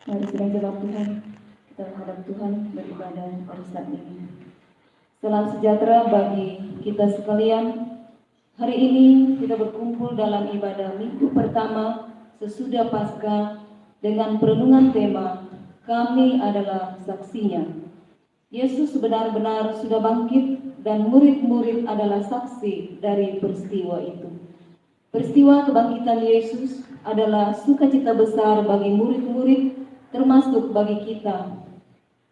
Mari sidang jemaat Tuhan, kita menghadap Tuhan beribadah pada saat ini. Salam sejahtera bagi kita sekalian. Hari ini kita berkumpul dalam ibadah minggu pertama sesudah Paskah dengan perenungan tema Kami adalah Saksinya. Yesus benar-benar sudah bangkit dan murid-murid adalah saksi dari peristiwa itu. Peristiwa kebangkitan Yesus adalah sukacita besar bagi murid-murid, termasuk bagi kita.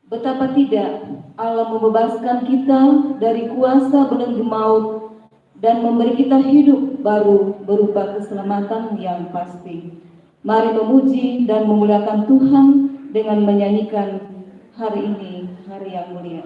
Betapa tidak Allah membebaskan kita dari kuasa belenggu maut dan memberi kita hidup baru berupa keselamatan yang pasti. Mari memuji dan memuliakan Tuhan dengan menyanyikan hari ini hari yang mulia.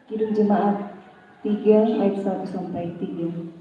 Kidung Jemaat 3 ayat 1 sampai 3.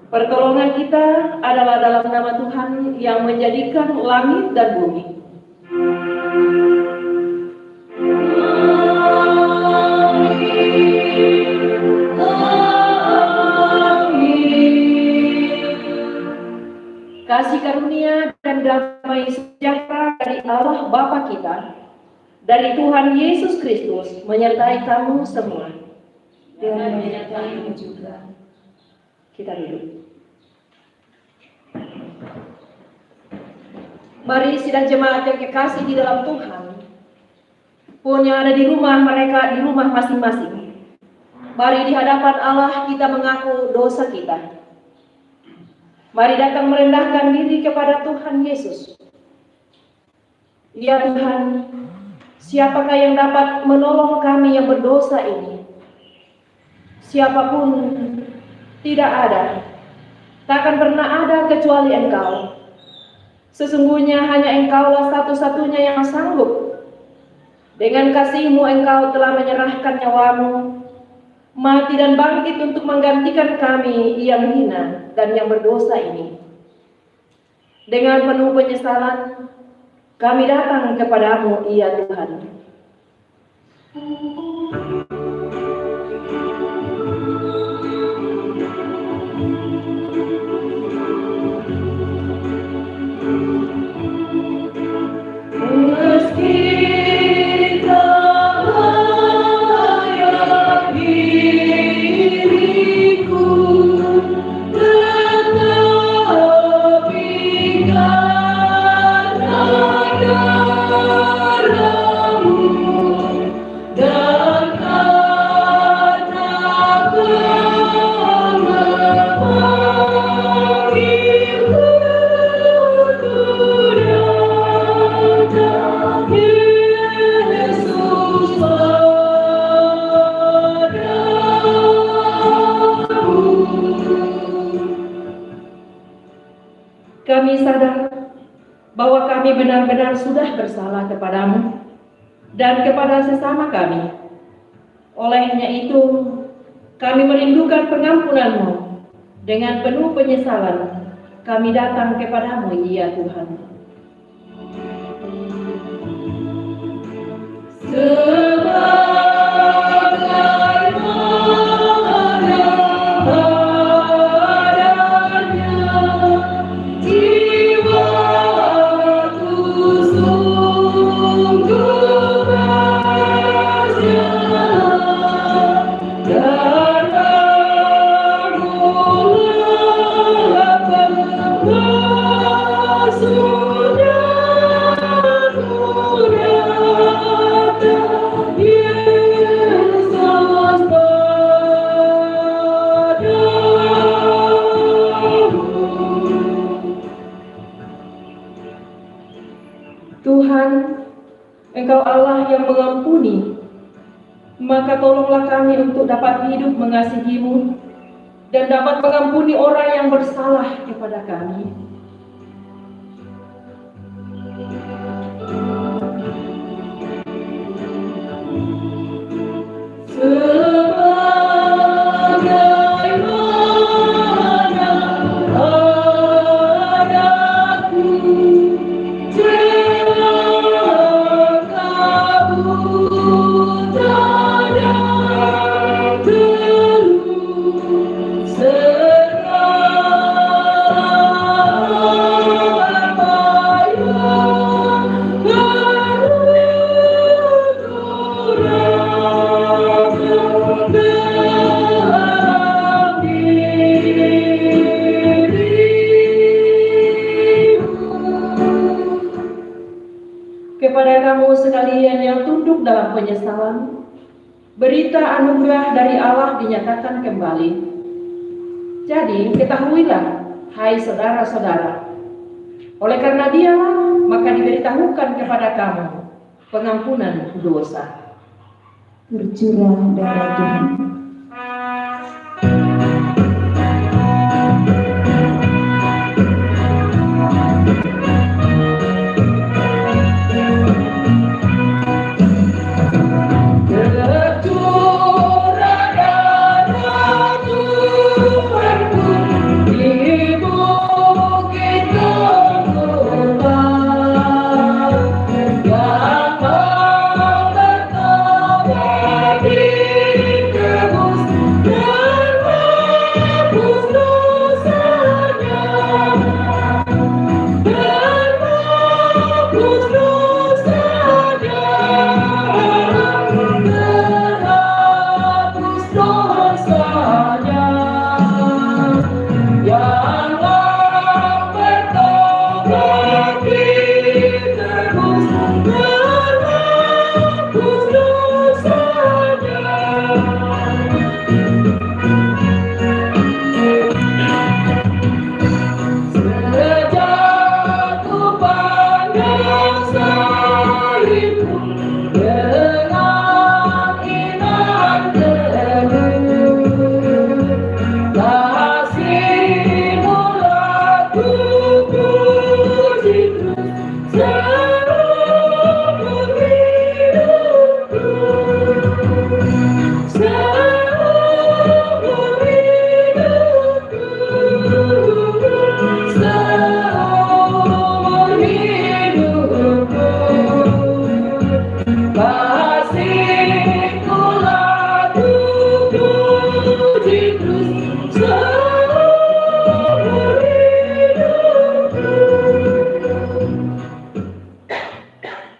Pertolongan kita adalah dalam nama Tuhan yang menjadikan langit dan bumi. Kasih karunia dan damai sejahtera dari Allah Bapa kita, dari Tuhan Yesus Kristus menyertai kamu semua. Dan menyertai juga. Kita duduk. Mari sidang jemaat yang kekasih di dalam Tuhan, pun yang ada di rumah mereka, di rumah masing-masing. Mari di hadapan Allah kita mengaku dosa kita. Mari datang merendahkan diri kepada Tuhan Yesus. Ya Tuhan, siapakah yang dapat menolong kami yang berdosa ini? Siapapun tidak ada, takkan pernah ada kecuali Engkau. Sesungguhnya hanya Engkaulah satu-satunya yang sanggup Dengan kasih-Mu Engkau telah menyerahkan nyawa-Mu, mati dan bangkit untuk menggantikan kami yang hina dan yang berdosa ini. Dengan penuh penyesalan, kami datang kepadamu, ya Tuhan. Meski tak layak diriku, tetapi karena darah-Mu dan karena Kau memanggilku untuk datang, Yesus padamu. Kami sadar bahwa kami benar-benar sudah bersalah kepadamu dan kepada sesama kami. Olehnya itu, kami merindukan pengampunan-Mu. Dengan penuh penyesalan, kami datang kepadamu, ya Tuhan. Sebagaimana adanya jiwaku sungguh berjalan, dan akulah pengasuhnya ku datang, Yesus padamu. Tuhan, Engkau Allah yang mengampuni, maka tolonglah kami untuk dapat hidup mengasihi-Mu dan dapat mengampuni orang yang bersalah kepada kami. Sebagaimana adanya kepada kamu sekalian yang tunduk dalam penyesalan, berita anugerah dari Allah dinyatakan kembali. Jadi ketahuilah, hai saudara-saudara, oleh karena Dialah maka diberitahukan kepada kamu pengampunan dosa. Bercurah darah Tuhan. Yang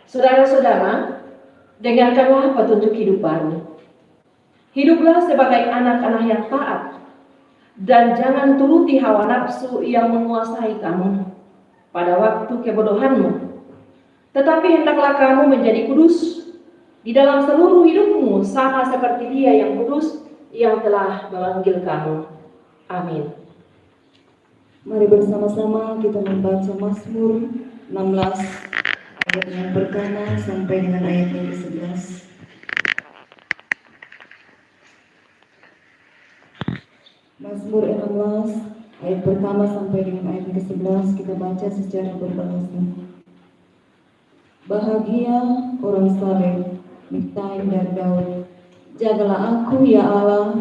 Saudara-saudara, dengarkanlah petunjuk hidup baru. Hiduplah sebagai anak-anak yang taat, dan jangan turuti hawa nafsu yang menguasai kamu pada waktu kebodohanmu. Tetapi hendaklah kamu menjadi kudus di dalam seluruh hidupmu, sama seperti Dia yang kudus yang telah memanggil kamu. Amin. Mari bersama-sama kita membaca Mazmur 16 ayat yang pertama sampai dengan ayat yang ke-11. Mazmur 16 ayat pertama sampai dengan ayat yang ke-11 kita baca secara berbahasa. Bahagia orang saleh, Miktai dan Daud. Jagalah aku ya Allah,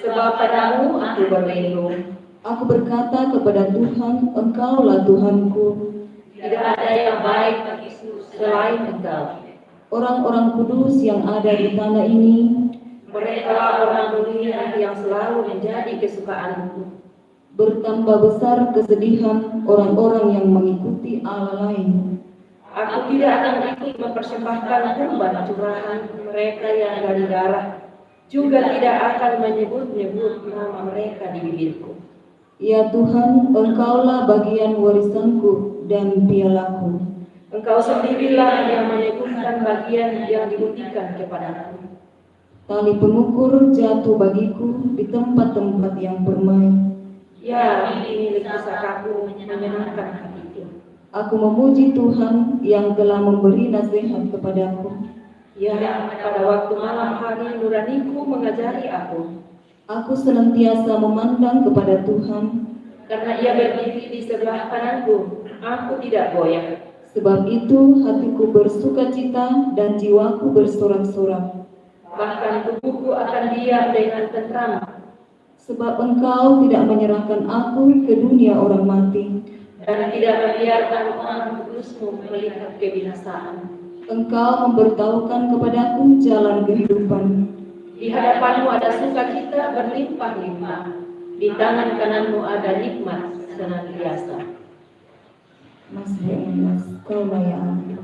Sebab padamu aku berlindung. aku berkata kepada Tuhan, Engkaulah Tuhanku. Tidak ada yang baik bagiku selain Engkau. Orang-orang kudus yang ada di tanah ini, Mereka orang dunia yang selalu menjadi kesukaanku. bertambah besar kesedihan orang-orang yang mengikuti Allah lain. Aku tidak akan ikut mempersembahkan kurban curahan mereka yang dari darah, juga tidak akan menyebut-nyebut nama mereka di bibirku. Ya Tuhan, Engkaulah bagian warisanku dan pialaku. Engkau sendirilah yang menyebutkan bagian yang diberikan kepadaku. Tali pengukur jatuh bagiku di tempat-tempat yang permai. Ya, ini milik pusakaku menyenangkan hatiku. Aku memuji Tuhan yang telah memberi nasihat kepadaku. Ya, pada waktu malam hari nuraniku mengajari aku. Aku senantiasa memandang kepada Tuhan, Karena Ia berdiri di sebelah kananku, aku tidak goyah. sebab itu hatiku bersukacita dan jiwaku bersorak-sorak. Bahkan tubuhku akan diam dengan tentram. Sebab Engkau tidak menyerahkan aku ke dunia orang mati. Dan tidak membiarkan orang kudusmu melihat kebinasaan. Engkau memberitahukan kepadaku jalan kehidupan. Di hadapanmu ada sukacita berlimpah-limpah. Di tangan kananmu ada nikmat senantiasa. Mazmur 16, Kau layak aku.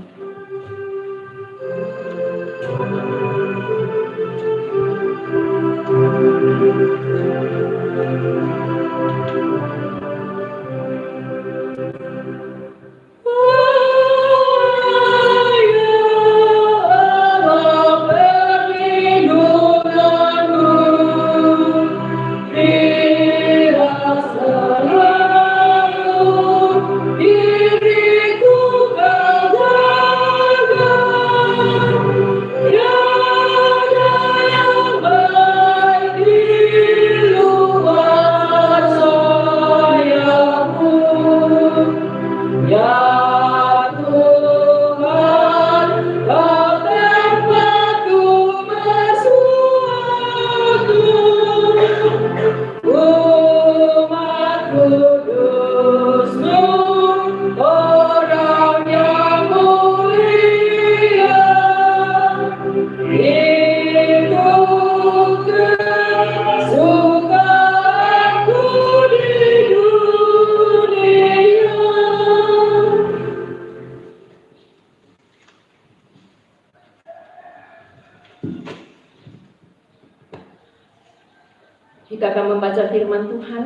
Kita akan membaca firman Tuhan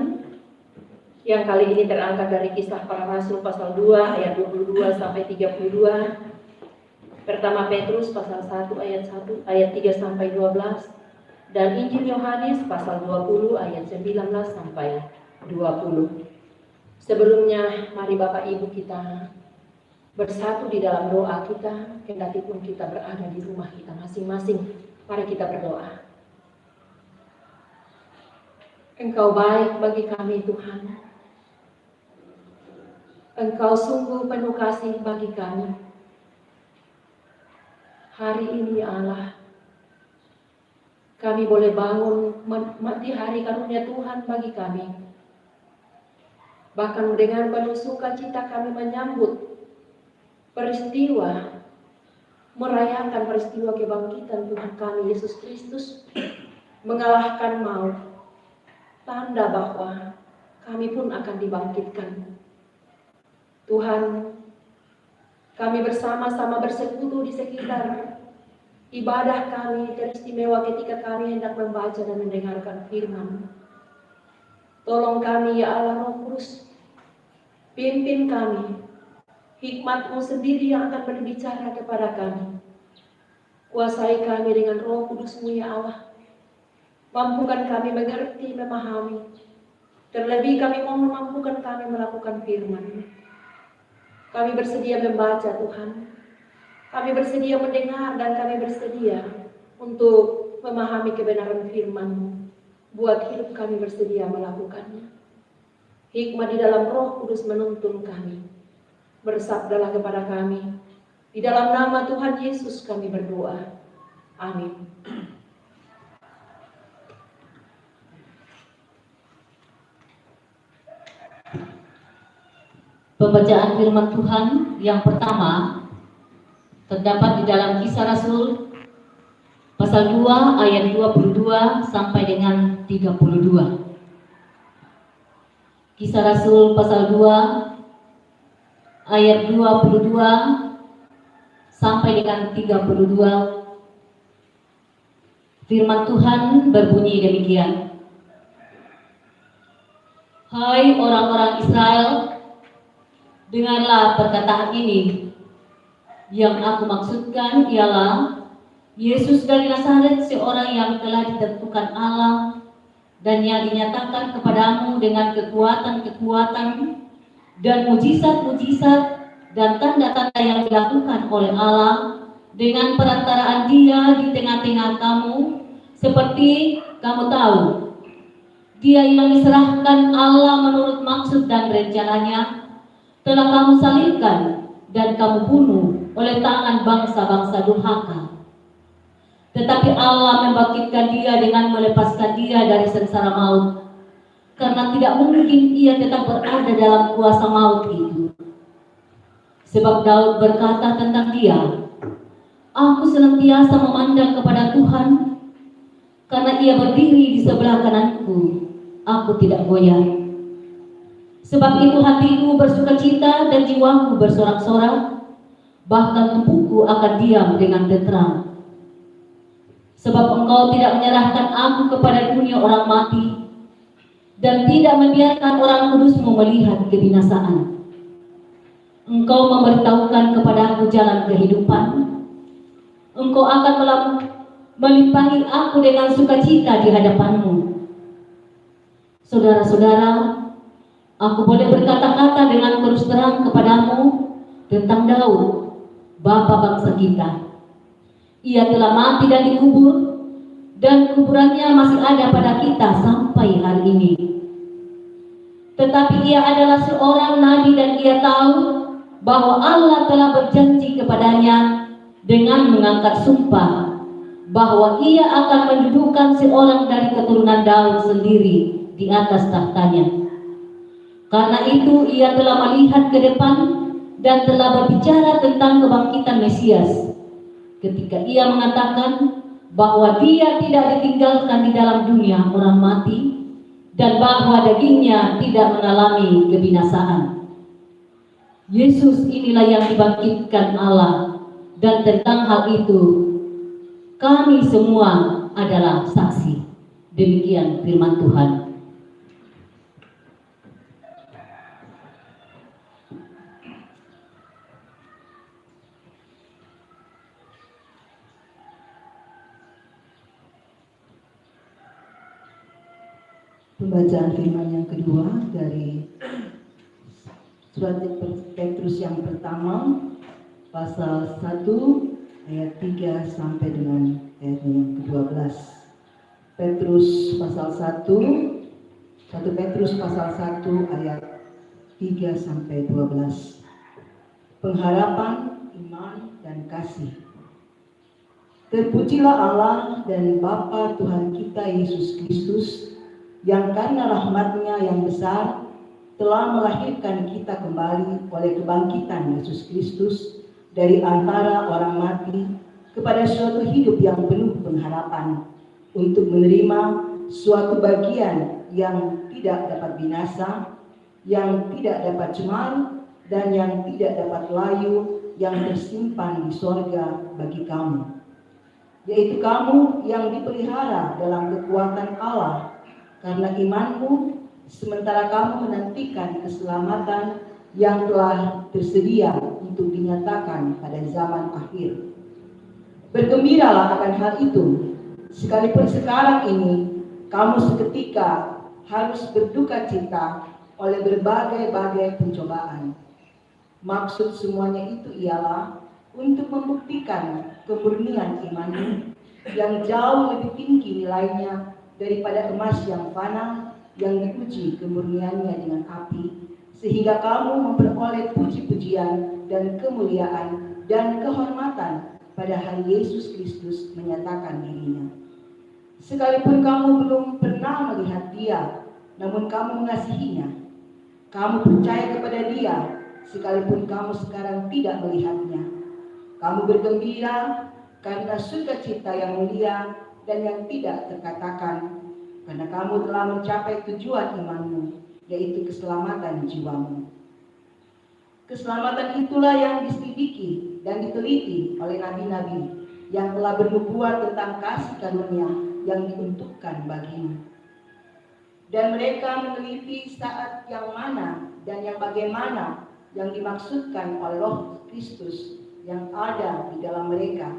yang kali ini terangkat dari Kisah Para Rasul pasal 2 ayat 22 sampai 32. Pertama Petrus pasal 1 ayat 3 sampai 12 dan Injil Yohanes pasal 20 ayat 19 sampai 20. Sebelumnya mari Bapak Ibu kita bersatu di dalam doa kita, kendati pun kita berada di rumah kita masing-masing. Mari kita berdoa. Engkau baik bagi kami Tuhan. Engkau sungguh penuh kasih bagi kami. Hari ini ya Allah, kami boleh bangun di hari karunia Tuhan bagi kami. Bahkan dengan penuh sukacita kami menyambut peristiwa, merayakan peristiwa kebangkitan Tuhan kami Yesus Kristus, mengalahkan maut. Tanda bahwa kami pun akan dibangkitkan. Tuhan, Kami bersama-sama bersekutu di sekitar ibadah kami, teristimewa ketika kami hendak membaca dan mendengarkan firman. Tolong kami ya Allah Roh Kudus, pimpin kami, hikmat-Mu sendiri yang akan berbicara kepada kami. Kuasai kami dengan Roh Kudus-Mu ya Allah. Mampukan kami mengerti, memahami. Terlebih kami mohon mampukan kami melakukan firman. Kami bersedia membaca Tuhan. Kami bersedia mendengar dan kami bersedia untuk memahami kebenaran firman-Mu. Buat hidup kami bersedia melakukannya. Hikmat di dalam Roh Kudus menuntun kami. Bersabdalah kepada kami. Di dalam nama Tuhan Yesus kami berdoa. Amin. Pembacaan firman Tuhan yang pertama terdapat di dalam Kisah Rasul pasal 2 ayat 22 sampai dengan 32. Kisah Rasul pasal 2 ayat 22 sampai dengan 32. Firman Tuhan berbunyi demikian. Hai orang-orang Israel, dengarlah perkataan ini. Yang aku maksudkan ialah Yesus dari Nazaret, seorang yang telah ditentukan Allah dan yang dinyatakan kepadamu dengan kekuatan-kekuatan dan mujizat-mujizat dan tanda-tanda yang dilakukan oleh Allah dengan perantaraan Dia di tengah-tengah kamu, seperti kamu tahu. Dia yang diserahkan Allah menurut maksud dan rencananya telah kamu salibkan dan kamu bunuh oleh tangan bangsa-bangsa durhaka. Tetapi Allah membangkitkan Dia dengan melepaskan Dia dari sengsara maut, karena tidak mungkin Ia tetap berada dalam kuasa maut itu. Sebab Daud berkata tentang Dia, aku senantiasa memandang kepada Tuhan, karena Ia berdiri di sebelah kananku, aku tidak goyah. Sebab itu hatiku bersukacita dan jiwaku bersorak-sorak, bahkan tubuhku akan diam dengan tenteram. Sebab Engkau tidak menyerahkan aku kepada dunia orang mati, dan tidak membiarkan orang kudus-Mu melihat kebinasaan. Engkau memberitahukan kepadaku jalan kehidupan. Engkau akan melimpahi aku dengan sukacita di hadapan-Mu. Saudara-saudara, aku boleh berkata-kata dengan terus terang kepadamu tentang Daud, bapa bangsa kita. Ia telah mati dan dikubur, dan kuburannya masih ada pada kita sampai hari ini. Tetapi ia adalah seorang nabi dan ia tahu bahwa Allah telah berjanji kepadanya dengan mengangkat sumpah bahwa ia akan mendudukkan seorang dari keturunan Daud sendiri di atas tahtanya. Karena itu ia telah melihat ke depan dan telah berbicara tentang kebangkitan Mesias, ketika ia mengatakan bahwa Dia tidak ditinggalkan di dalam dunia orang mati dan bahwa dagingnya tidak mengalami kebinasaan. Yesus inilah yang dibangkitkan Allah, dan tentang hal itu kami semua adalah saksi. Demikian firman Tuhan. Pembacaan firman yang kedua dari surat Petrus yang pertama pasal 1 ayat 3 sampai dengan ayat yang ke-12. Petrus pasal 1 Petrus pasal 1 ayat 3 sampai 12. Pengharapan, iman dan kasih. Terpujilah Allah dan Bapa Tuhan kita Yesus Kristus, yang karena rahmat-Nya yang besar telah melahirkan kita kembali oleh kebangkitan Yesus Kristus dari antara orang mati kepada suatu hidup yang penuh pengharapan, untuk menerima suatu bagian yang tidak dapat binasa, yang tidak dapat cemar, dan yang tidak dapat layu, yang tersimpan di sorga bagi kamu, yaitu kamu yang dipelihara dalam kekuatan Allah karena imanmu, sementara kamu menantikan keselamatan yang telah tersedia untuk dinyatakan pada zaman akhir. Bergembiralah akan hal itu, sekalipun sekarang ini kamu seketika harus berduka cita oleh berbagai-bagai pencobaan. Maksud semuanya itu ialah untuk membuktikan kemurnian imanmu yang jauh lebih tinggi nilainya daripada emas yang fana yang diuji kemurniannya dengan api, sehingga kamu memperoleh puji-pujian dan kemuliaan dan kehormatan pada hari Yesus Kristus menyatakan dirinya. Sekalipun kamu belum pernah melihat Dia, namun kamu mengasihinya. Kamu percaya kepada Dia, sekalipun kamu sekarang tidak melihatnya. Kamu bergembira karena sukacita yang mulia dan yang tidak terkatakan, karena kamu telah mencapai tujuan imanmu, yaitu keselamatan jiwamu. Keselamatan itulah yang diselidiki dan diteliti oleh nabi-nabi yang telah bernubuat tentang kasih karunia yang diuntukkan bagimu. Dan mereka meneliti saat yang mana dan yang bagaimana yang dimaksudkan oleh Roh Kristus yang ada di dalam mereka,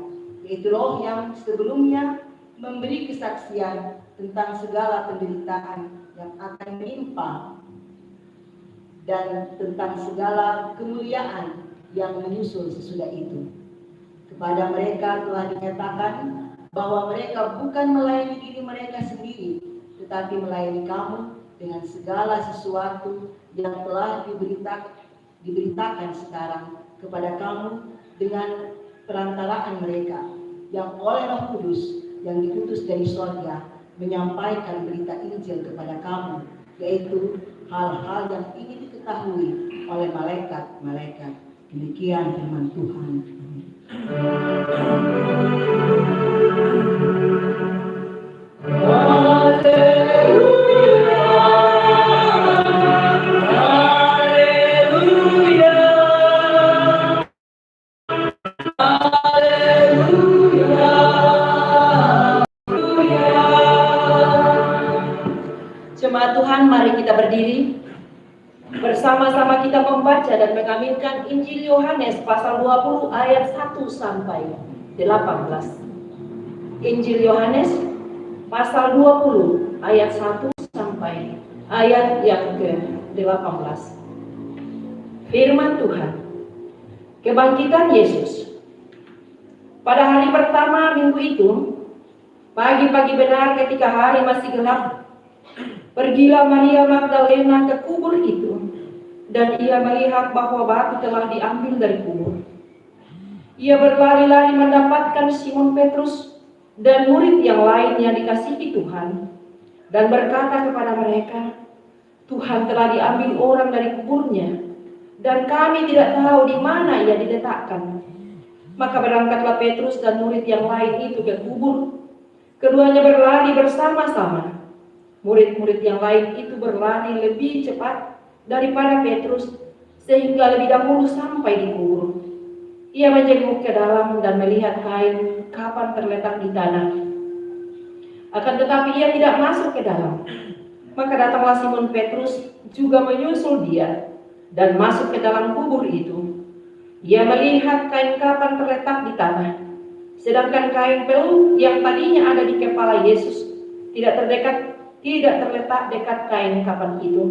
yaitu Roh yang sebelumnya memberi kesaksian tentang segala penderitaan yang akan menimpa dan tentang segala kemuliaan yang menyusul sesudah itu. Kepada mereka telah dinyatakan bahwa mereka bukan melayani diri mereka sendiri, tetapi melayani kamu dengan segala sesuatu yang telah diberitakan sekarang kepada kamu dengan perantaraan mereka, yang oleh Roh Kudus yang diutus dari sorga menyampaikan berita Injil kepada kamu, yaitu hal-hal yang ingin diketahui oleh malaikat-malaikat. Demikian firman Tuhan. Jemaat Tuhan, mari kita berdiri. Bersama-sama kita membaca dan mengaminkan Injil Yohanes pasal 20 ayat 1 sampai 18. Injil Yohanes pasal 20 ayat 1 sampai ayat yang ke-18. Firman Tuhan. Kebangkitan Yesus. Pada hari pertama minggu itu, pagi-pagi benar ketika hari masih gelap, pergilah Maria Magdalena ke kubur itu, dan ia melihat bahwa batu telah diambil dari kubur. Ia berlari-lari mendapatkan Simon Petrus dan murid yang lain yang dikasihi Tuhan, dan berkata kepada mereka, Tuhan telah diambil orang dari kuburnya, dan kami tidak tahu di mana ia diletakkan. Maka berangkatlah Petrus dan murid yang lain itu ke kubur. Keduanya berlari bersama-sama. Murid-murid yang lain itu berlari lebih cepat daripada Petrus, sehingga lebih dahulu sampai di kubur. Ia menjenguk ke dalam dan melihat kain kapan terletak di tanah. Akan tetapi ia tidak masuk ke dalam. Maka datanglah Simon Petrus juga menyusul dia dan masuk ke dalam kubur itu. Ia melihat kain kapan terletak di tanah, sedangkan kain pelung yang tadinya ada di kepala Yesus tidak terletak dekat kain kapan itu,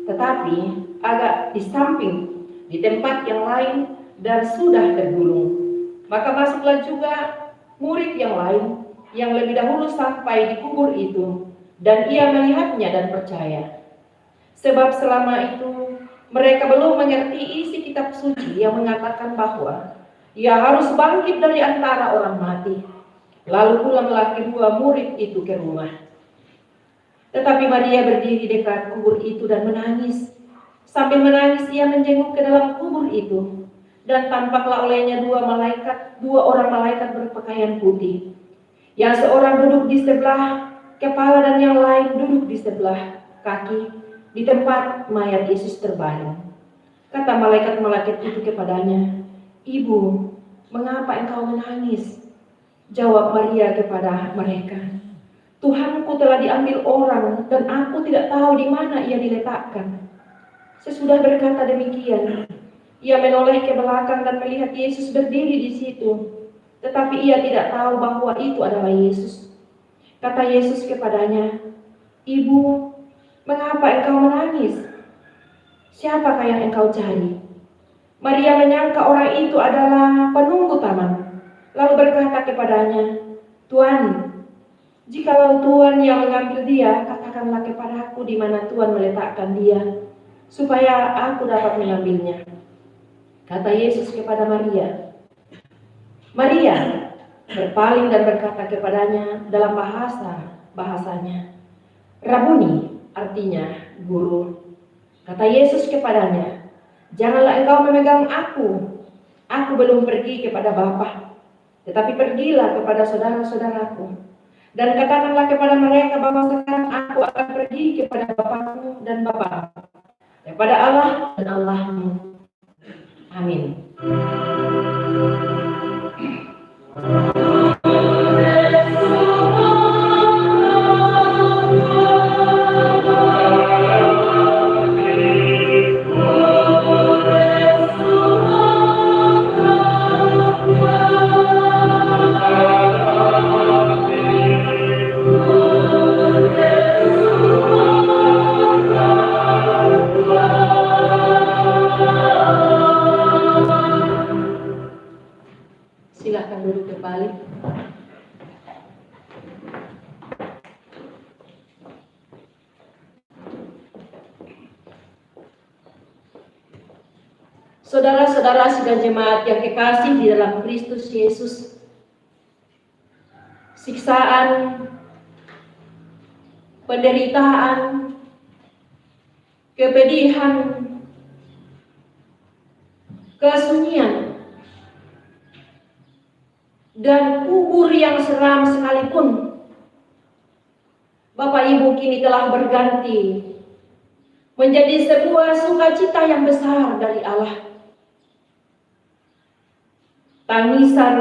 tetapi agak di samping, di tempat yang lain, dan sudah tergulung. Maka masuklah juga murid yang lain yang lebih dahulu sampai di kubur itu, dan ia melihatnya dan percaya. Sebab selama itu mereka belum mengerti isi kitab suci yang mengatakan bahwa ia harus bangkit dari antara orang mati. Lalu pulanglah kedua murid itu ke rumah. Tetapi Maria berdiri dekat kubur itu dan menangis. Sambil menangis ia menjenguk ke dalam kubur itu, dan tampaklah olehnya dua orang malaikat berpakaian putih. Yang seorang duduk di sebelah kepala dan yang lain duduk di sebelah kaki di tempat mayat Yesus terbaring. Kata malaikat-malaikat itu kepadanya, "Ibu, mengapa engkau menangis?" Jawab Maria kepada mereka, "Tuhanku telah diambil orang dan aku tidak tahu di mana ia diletakkan." Sesudah berkata demikian, ia menoleh ke belakang dan melihat Yesus berdiri di situ. Tetapi ia tidak tahu bahwa itu adalah Yesus. Kata Yesus kepadanya, "Ibu, mengapa engkau menangis? Siapakah yang engkau cari?" Maria menyangka orang itu adalah penunggu taman, lalu berkata kepadanya, "Tuan, jikalau Tuan yang mengambil dia, katakanlah kepadaku di mana Tuan meletakkan dia, supaya aku dapat mengambilnya." Kata Yesus kepada Maria. Maria berpaling dan berkata kepadanya dalam bahasanya, "Rabuni," artinya guru. Kata Yesus kepadanya, "Janganlah engkau memegang aku. Aku belum pergi kepada Bapa. Tetapi pergilah kepada saudara-saudaraku dan katakanlah kepada mereka bahwa sekarang aku akan pergi kepada Bapakku dan Bapa, kepada Allah dan Allahmu. Amin." Silakan duduk kembali. Saudara-saudara sidang jemaat yang kekasih di dalam Kristus Yesus, siksaan, penderitaan, kepedihan, kesunyian, dan kubur yang seram sekalipun, Bapak Ibu kini telah berganti menjadi sebuah sukacita yang besar dari Allah. Tangisan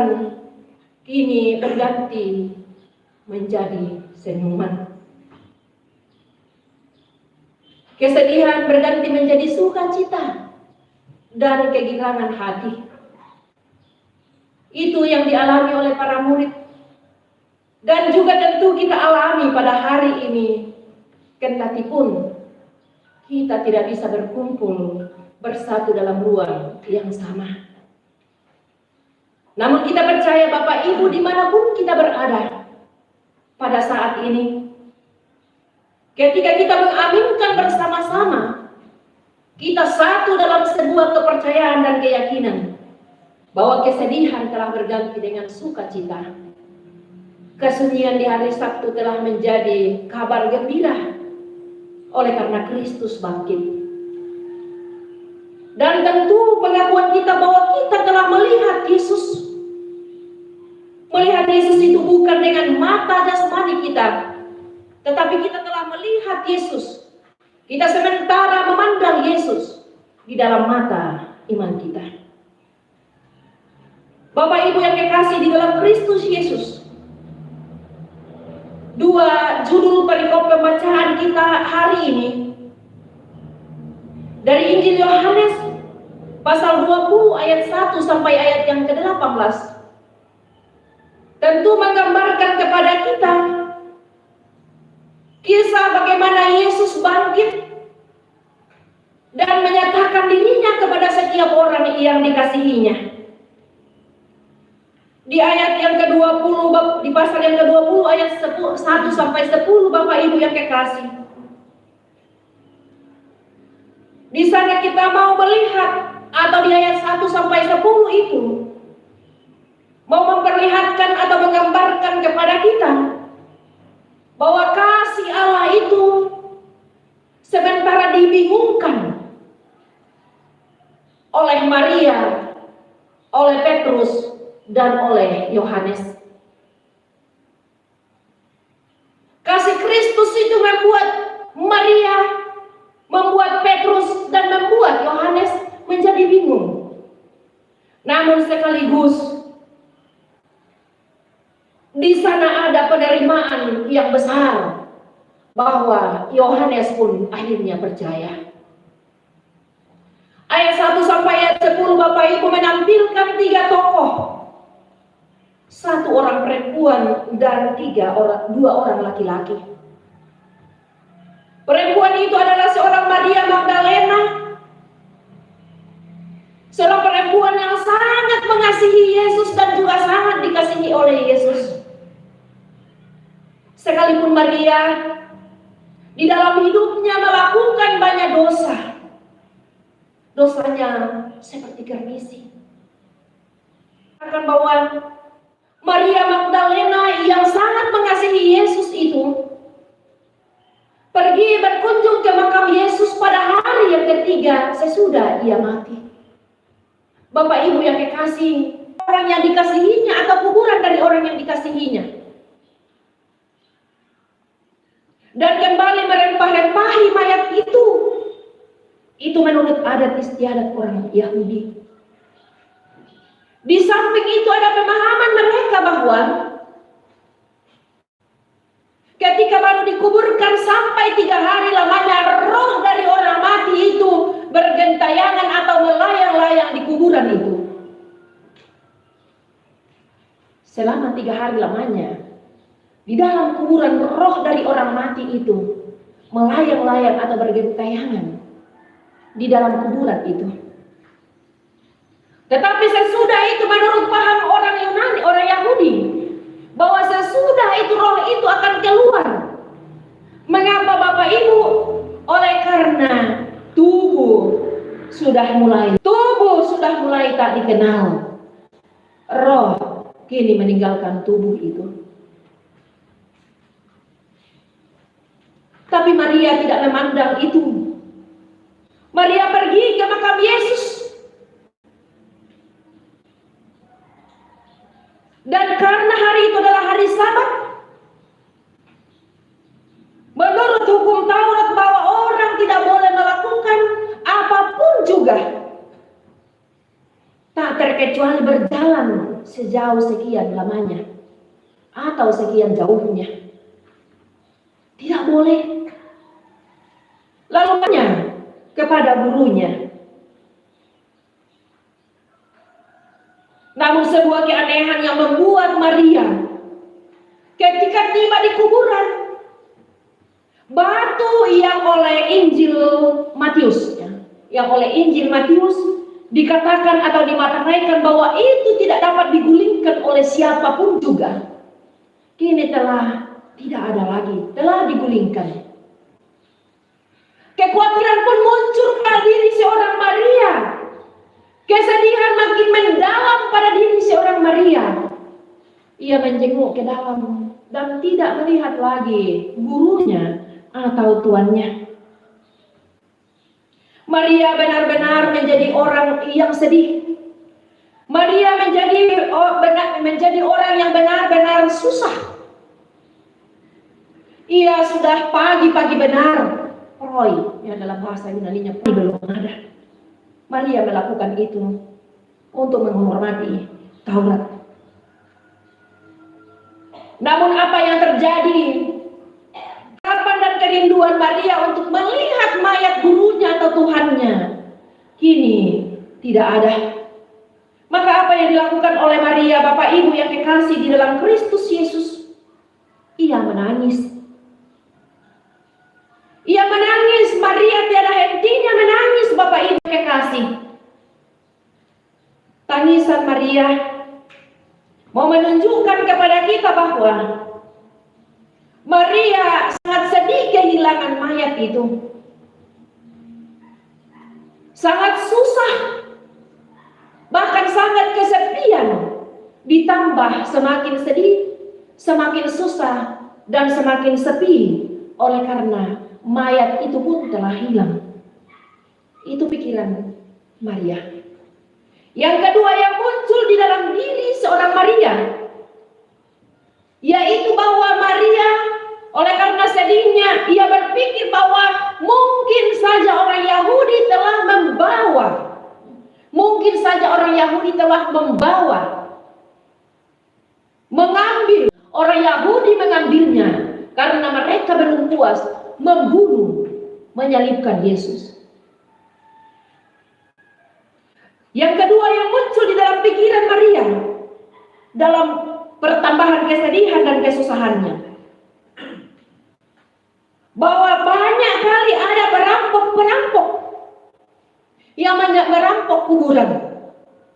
kini berganti menjadi senyuman. Kesedihan berganti menjadi sukacita dan kegirangan hati. Itu yang dialami oleh para murid. Dan juga tentu kita alami pada hari ini. Kendati pun kita tidak bisa berkumpul bersatu dalam ruang yang sama. Namun kita percaya Bapak Ibu dimanapun kita berada pada saat ini, ketika kita mengaminkan bersama-sama, kita satu dalam sebuah kepercayaan dan keyakinan bahwa kesedihan telah berganti dengan sukacita. Kesunyian di hari Sabtu telah menjadi kabar gembira oleh karena Kristus bangkit. Dan tentu pengakuan kita bahwa kita telah melihat Yesus. Melihat Yesus itu bukan dengan mata jasmani kita, tetapi kita telah melihat Yesus. Kita sementara memandang Yesus di dalam mata iman kita. Bapak Ibu yang kekasih di dalam Kristus Yesus, dua judul perikop pembacaan kita hari ini dari Injil Yohanes pasal 20 ayat 1 sampai ayat yang ke-18 tentu menggambarkan kepada kita kisah bagaimana Yesus bangkit dan menyatakan dirinya kepada setiap orang yang dikasihinya. Di ayat yang ke-20, di pasal yang ke-20 ayat 1 sampai 10, Bapak Ibu yang kekasih. Di sana kita mau melihat, atau di ayat 1 sampai 10 itu, mau memperlihatkan atau menggambarkan kepada kita bahwa kasih Allah itu sementara dibingungkan oleh Maria, oleh Petrus, dan oleh Yohanes. Kasih Kristus itu membuat Maria, membuat Petrus, dan membuat Yohanes menjadi bingung. Namun Di sana ada penerimaan yang besar bahwa Yohanes pun akhirnya percaya. Ayat 1 sampai ayat 10 Bapak Ibu menampilkan 3 tokoh. 1 orang perempuan dan 2 orang laki-laki. Perempuan itu adalah seorang Maria Magdalena. Seorang perempuan yang sangat mengasihi Yesus dan juga sangat dikasihi oleh Yesus. Sekalipun Maria di dalam hidupnya melakukan banyak dosa. Dosanya seperti kermisi. Akan bahwa Maria Magdalena yang sangat mengasihi Yesus itu pergi berkunjung ke makam Yesus pada hari yang ketiga sesudah ia mati. Bapak Ibu yang kekasih, orang yang dikasihinya atau kuburan dari orang yang dikasihinya. Dan kembali merempah-rempahi mayat itu. Itu menurut adat istiadat orang Yahudi. Di samping itu ada pemahaman mereka bahwa ketika baru dikuburkan sampai 3 hari lamanya, roh dari orang mati itu bergentayangan atau melayang-layang di kuburan itu. Selama 3 hari lamanya, di dalam kuburan roh dari orang mati itu melayang-layang atau bergentayangan di dalam kuburan itu. Tetapi sesudah itu menurut paham orang Yunani, orang Yahudi, bahwa sesudah itu roh itu akan keluar. Mengapa Bapak Ibu? Oleh karena tubuh sudah mulai tak dikenal. Roh kini meninggalkan tubuh itu. Tapi Maria tidak memandang itu. Maria pergi ke makam Yesus. Dan karena hari itu adalah hari Sabat, menurut hukum Taurat bahwa orang tidak boleh melakukan apapun juga, tak terkecuali berjalan sejauh sekian lamanya atau sekian jauhnya. Tidak boleh. Lalu tanya kepada gurunya. Namun sebuah keanehan yang membuat Maria ketika tiba di kuburan, batu yang oleh Injil Matius dikatakan atau dimateraikan bahwa itu tidak dapat digulingkan oleh siapapun juga, kini telah tidak ada lagi, telah digulingkan. Kekhawatiran pun muncul pada diri seorang Maria. Kesedihan makin mendalam pada diri seorang Maria. Ia menjenguk ke dalam dan tidak melihat lagi gurunya atau tuannya. Maria benar-benar menjadi orang yang sedih. Maria menjadi orang yang benar-benar susah. Ia sudah pagi-pagi benar. Roy, yang dalam bahasa Yunani-nya belum ada. Maria melakukan itu untuk menghormati Taurat. Namun apa yang terjadi? Harapan dan kerinduan Maria untuk melihat mayat gurunya atau Tuhannya kini tidak ada. Maka apa yang dilakukan oleh Maria, Bapak Ibu yang kekasih di dalam Kristus Yesus? Ia menangis. Ia menangis, Maria tiada hentinya menangis, Bapak Ibu kekasih. Tangisan Maria mau menunjukkan kepada kita bahwa Maria sangat sedih kehilangan mayat itu. Sangat susah, bahkan sangat kesepian. Ditambah semakin sedih, semakin susah, dan semakin sepi oleh karena mayat itu pun telah hilang. Itu pikiran Maria. Yang kedua yang muncul di dalam diri seorang Maria, yaitu bahwa Maria oleh karena sedihnya, ia berpikir bahwa mungkin saja orang Yahudi telah mengambil Orang Yahudi mengambilnya karena mereka belum puas membunuh, menyalibkan Yesus. Yang kedua yang muncul di dalam pikiran Maria dalam pertambahan kesedihan dan kesusahannya, bahwa banyak kali ada perampok-perampok yang merampok kuburan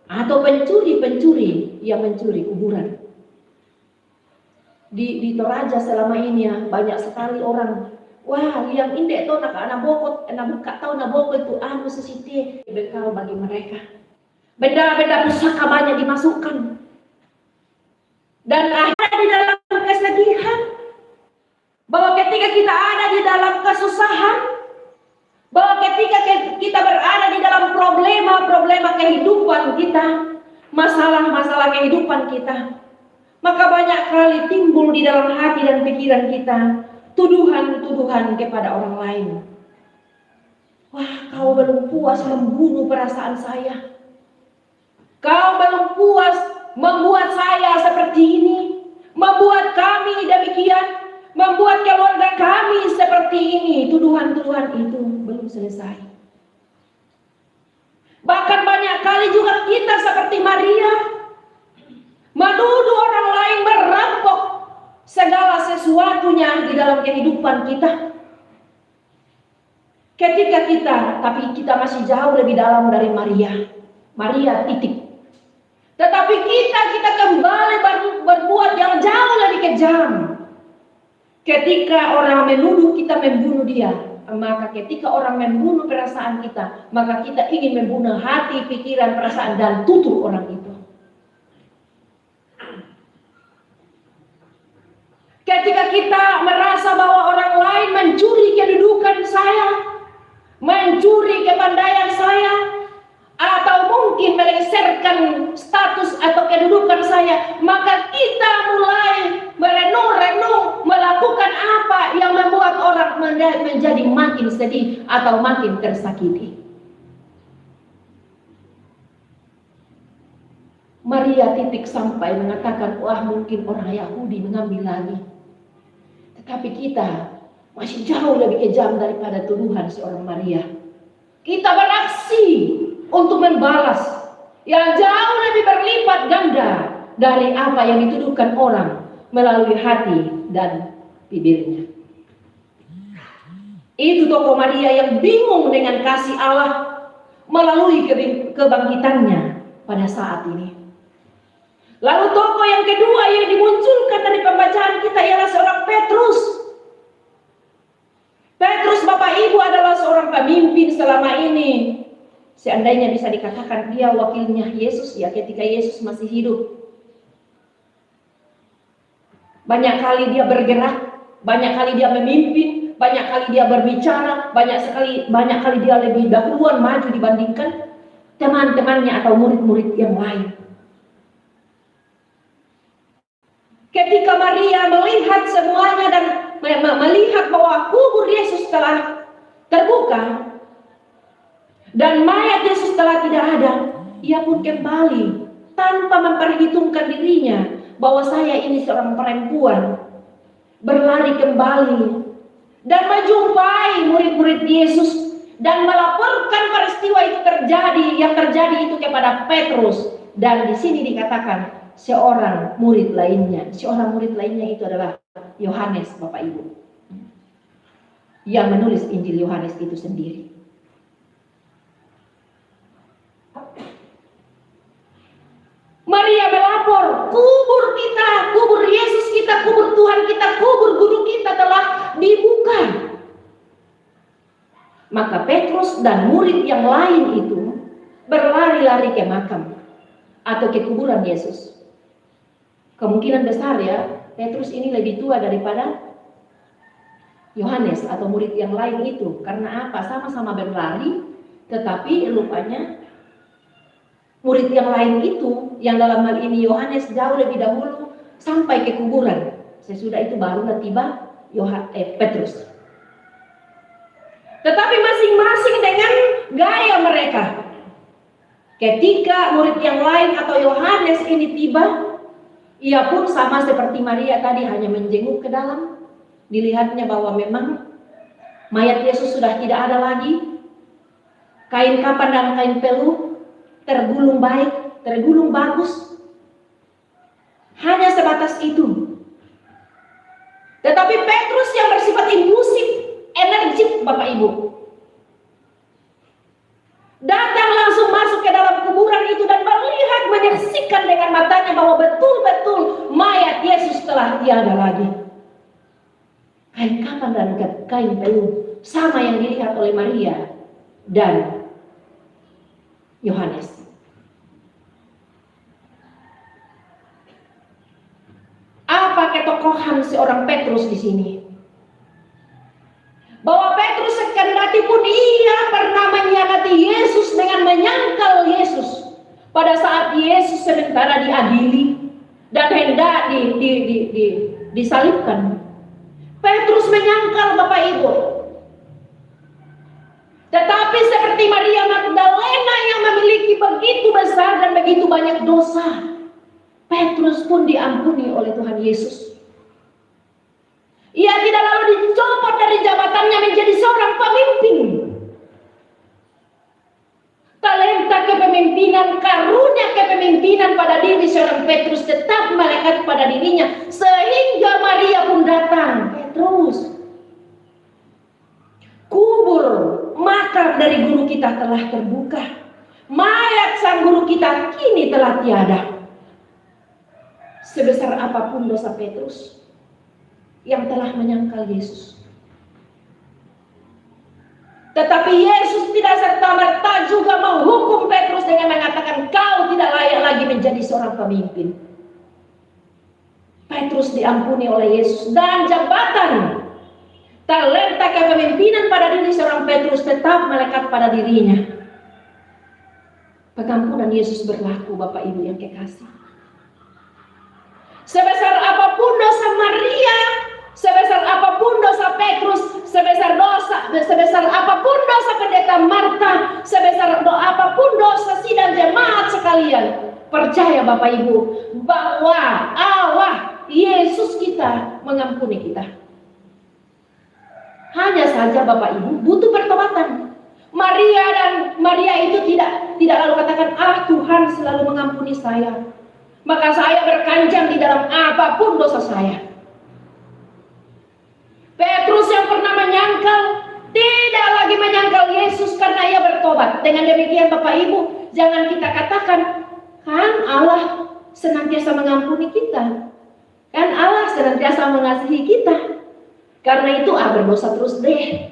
atau pencuri-pencuri yang mencuri kuburan. Di Toraja selama ini ya, banyak sekali orang, wah yang indek to nak bokot, nak buka tahu nak bokot itu anu sesiti bekal bagi mereka. Benda-benda pusaka banyak dimasukkan. Dan ada di dalam kesedihan, bahwa ketika kita ada di dalam kesusahan, bahwa ketika kita berada di dalam problema-problema kehidupan kita, masalah-masalah kehidupan kita, maka banyak kali timbul di dalam hati dan pikiran kita tuduhan-tuduhan kepada orang lain. Wah, kau belum puas membunuh perasaan saya. Kau belum puas membuat saya seperti ini, membuat kami demikian, membuat keluarga kami seperti ini. Tuduhan-tuduhan itu belum selesai. Bahkan banyak kali juga kita seperti Maria, menuduh orang lain merampok segala sesuatunya di dalam kehidupan kita. Ketika tapi kita masih jauh lebih dalam dari Maria titik. Tetapi kita kembali berbuat yang jauh lebih kejam. Ketika orang menuduh kita membunuh dia, maka ketika orang membunuh perasaan kita, maka kita ingin membunuh hati, pikiran, perasaan, dan tutur orang itu. Ketika kita merasa bahwa orang lain mencuri kedudukan saya, mencuri kepandaian saya, atau mungkin melengsarkan status atau kedudukan saya, maka kita mulai merenung-renung melakukan apa yang membuat orang menjadi makin sedih atau makin tersakiti. Maria titik sampai mengatakan, wah mungkin orang Yahudi mengambil lagi. Tetapi kita masih jauh lebih kejam daripada tuduhan seorang Maria. Kita beraksi untuk membalas yang jauh lebih berlipat ganda dari apa yang dituduhkan orang melalui hati dan bibirnya. Itu tokoh Maria yang bingung dengan kasih Allah melalui kebangkitannya pada saat ini. Lalu tokoh yang kedua yang dimunculkan dari pembacaan kita ialah seorang Petrus. Petrus Bapak Ibu adalah seorang pemimpin selama ini. Seandainya bisa dikatakan dia wakilnya Yesus ya ketika Yesus masih hidup. Banyak kali dia bergerak, banyak kali dia memimpin, banyak kali dia berbicara, banyak kali dia lebih dahuluan maju dibandingkan teman-temannya atau murid-murid yang lain. Ketika Maria melihat semuanya dan melihat bahwa kubur Yesus telah terbuka dan mayat Yesus telah tidak ada, ia pun kembali tanpa memperhitungkan dirinya bahwa saya ini seorang perempuan, berlari kembali dan menjumpai murid-murid Yesus dan melaporkan peristiwa itu yang terjadi itu kepada Petrus. Dan di sini dikatakan seorang murid lainnya itu adalah Yohanes, Bapak Ibu, yang menulis Injil Yohanes itu sendiri. Maria melapor, kubur kita, kubur Yesus kita, kubur Tuhan kita, kubur guru kita telah dibuka. Maka Petrus dan murid yang lain itu berlari-lari ke makam atau ke kuburan Yesus. Kemungkinan besar ya, Petrus ini lebih tua daripada Yohanes atau murid yang lain itu. Karena apa? Sama-sama berlari, tetapi rupanya murid yang lain itu, yang dalam hal ini Yohanes jauh lebih dahulu sampai ke kuburan. Sesudah itu barulah tiba Petrus. Tetapi masing-masing dengan gaya mereka. Ketika murid yang lain atau Yohanes ini tiba, Ia pun sama seperti Maria tadi hanya menjenguk ke dalam. Dilihatnya bahwa memang mayat Yesus sudah tidak ada lagi. Kain kapan dan kain peluh tergulung baik, tergulung bagus. Hanya sebatas itu. Tetapi Petrus yang bersifat impulsif, energik Bapak Ibu, datang langsung masuk ke dalam kuburan itu dan melihat, menyaksikan dengan matanya bahwa betul-betul mayat Yesus telah tiada lagi. Kain kapan dan kain peluh sama yang dilihat oleh Maria dan Yohanes. Apa ketokohan seorang Petrus di sini? Bahwa Petrus sekali pun ia pernah mengkhianati Yesus dengan menyangkal Yesus pada saat Yesus sementara diadili dan hendak disalibkan. Petrus menyangkal Bapak Ibu. Tetapi seperti Maria Magdalena yang memiliki begitu besar dan begitu banyak dosa, Petrus pun diampuni oleh Tuhan Yesus. Ia tidak lalu dicopot dari jabatannya menjadi seorang pemimpin. Talenta kepemimpinan, karunia kepemimpinan pada diri seorang Petrus tetap melekat pada dirinya. Sehingga Maria pun datang. Petrus, kubur makam dari guru kita telah terbuka. Mayat sang guru kita kini telah tiada. Sebesar apapun dosa Petrus yang telah menyangkal Yesus, tetapi Yesus tidak serta-merta juga menghukum Petrus dengan mengatakan kau tidak layak lagi menjadi seorang pemimpin. Petrus diampuni oleh Yesus dan jabatan talenta kepemimpinan pada diri seorang Petrus tetap melekat pada dirinya. Pengampunan Yesus berlaku Bapak Ibu yang kekasih. Sebesar apapun dosa Maria, sebesar apapun dosa Petrus, sebesar apapun dosa pendeta Marta, sebesar apapun dosa sidang jemaat sekalian, percaya Bapak Ibu bahwa Allah Yesus kita mengampuni kita. Hanya saja Bapak Ibu butuh pertobatan. Maria itu tidak lalu katakan Tuhan selalu mengampuni saya, maka saya berkanjang di dalam apapun dosa saya. Petrus yang pernah menyangkal tidak lagi menyangkal Yesus karena ia bertobat. Dengan demikian Bapak Ibu, jangan kita katakan kan Allah senantiasa mengampuni kita, kan Allah senantiasa mengasihi kita, karena itu berdosa terus deh,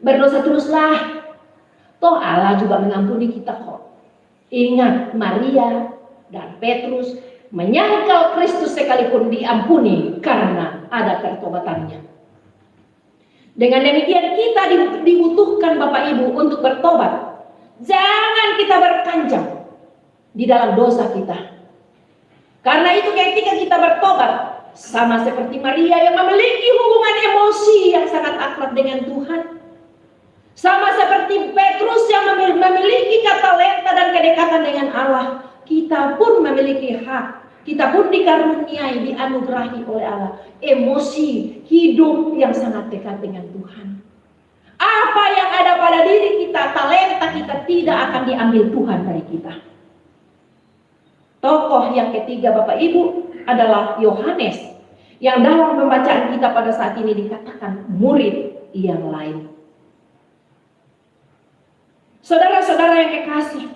berdosa teruslah, toh Allah juga mengampuni kita kok. Ingat, Maria dan Petrus menyangkal Kristus sekalipun diampuni karena ada pertobatannya. Dengan demikian kita dibutuhkan Bapak Ibu untuk bertobat. Jangan kita berkanjang di dalam dosa kita. Karena itu ketika kita bertobat, sama seperti Maria yang memiliki hubungan emosi yang sangat akrab dengan Tuhan, sama seperti Petrus yang memiliki talenta dan kedekatan dengan Allah, kita pun memiliki hak. Kita pun dikaruniai, dianugerahi oleh Allah emosi hidup yang sangat dekat dengan Tuhan. Apa yang ada pada diri kita, talenta kita tidak akan diambil Tuhan dari kita. Tokoh yang ketiga Bapak Ibu adalah Yohanes, yang dalam pembacaan kita pada saat ini dikatakan murid yang lain. Saudara-saudara yang kekasih,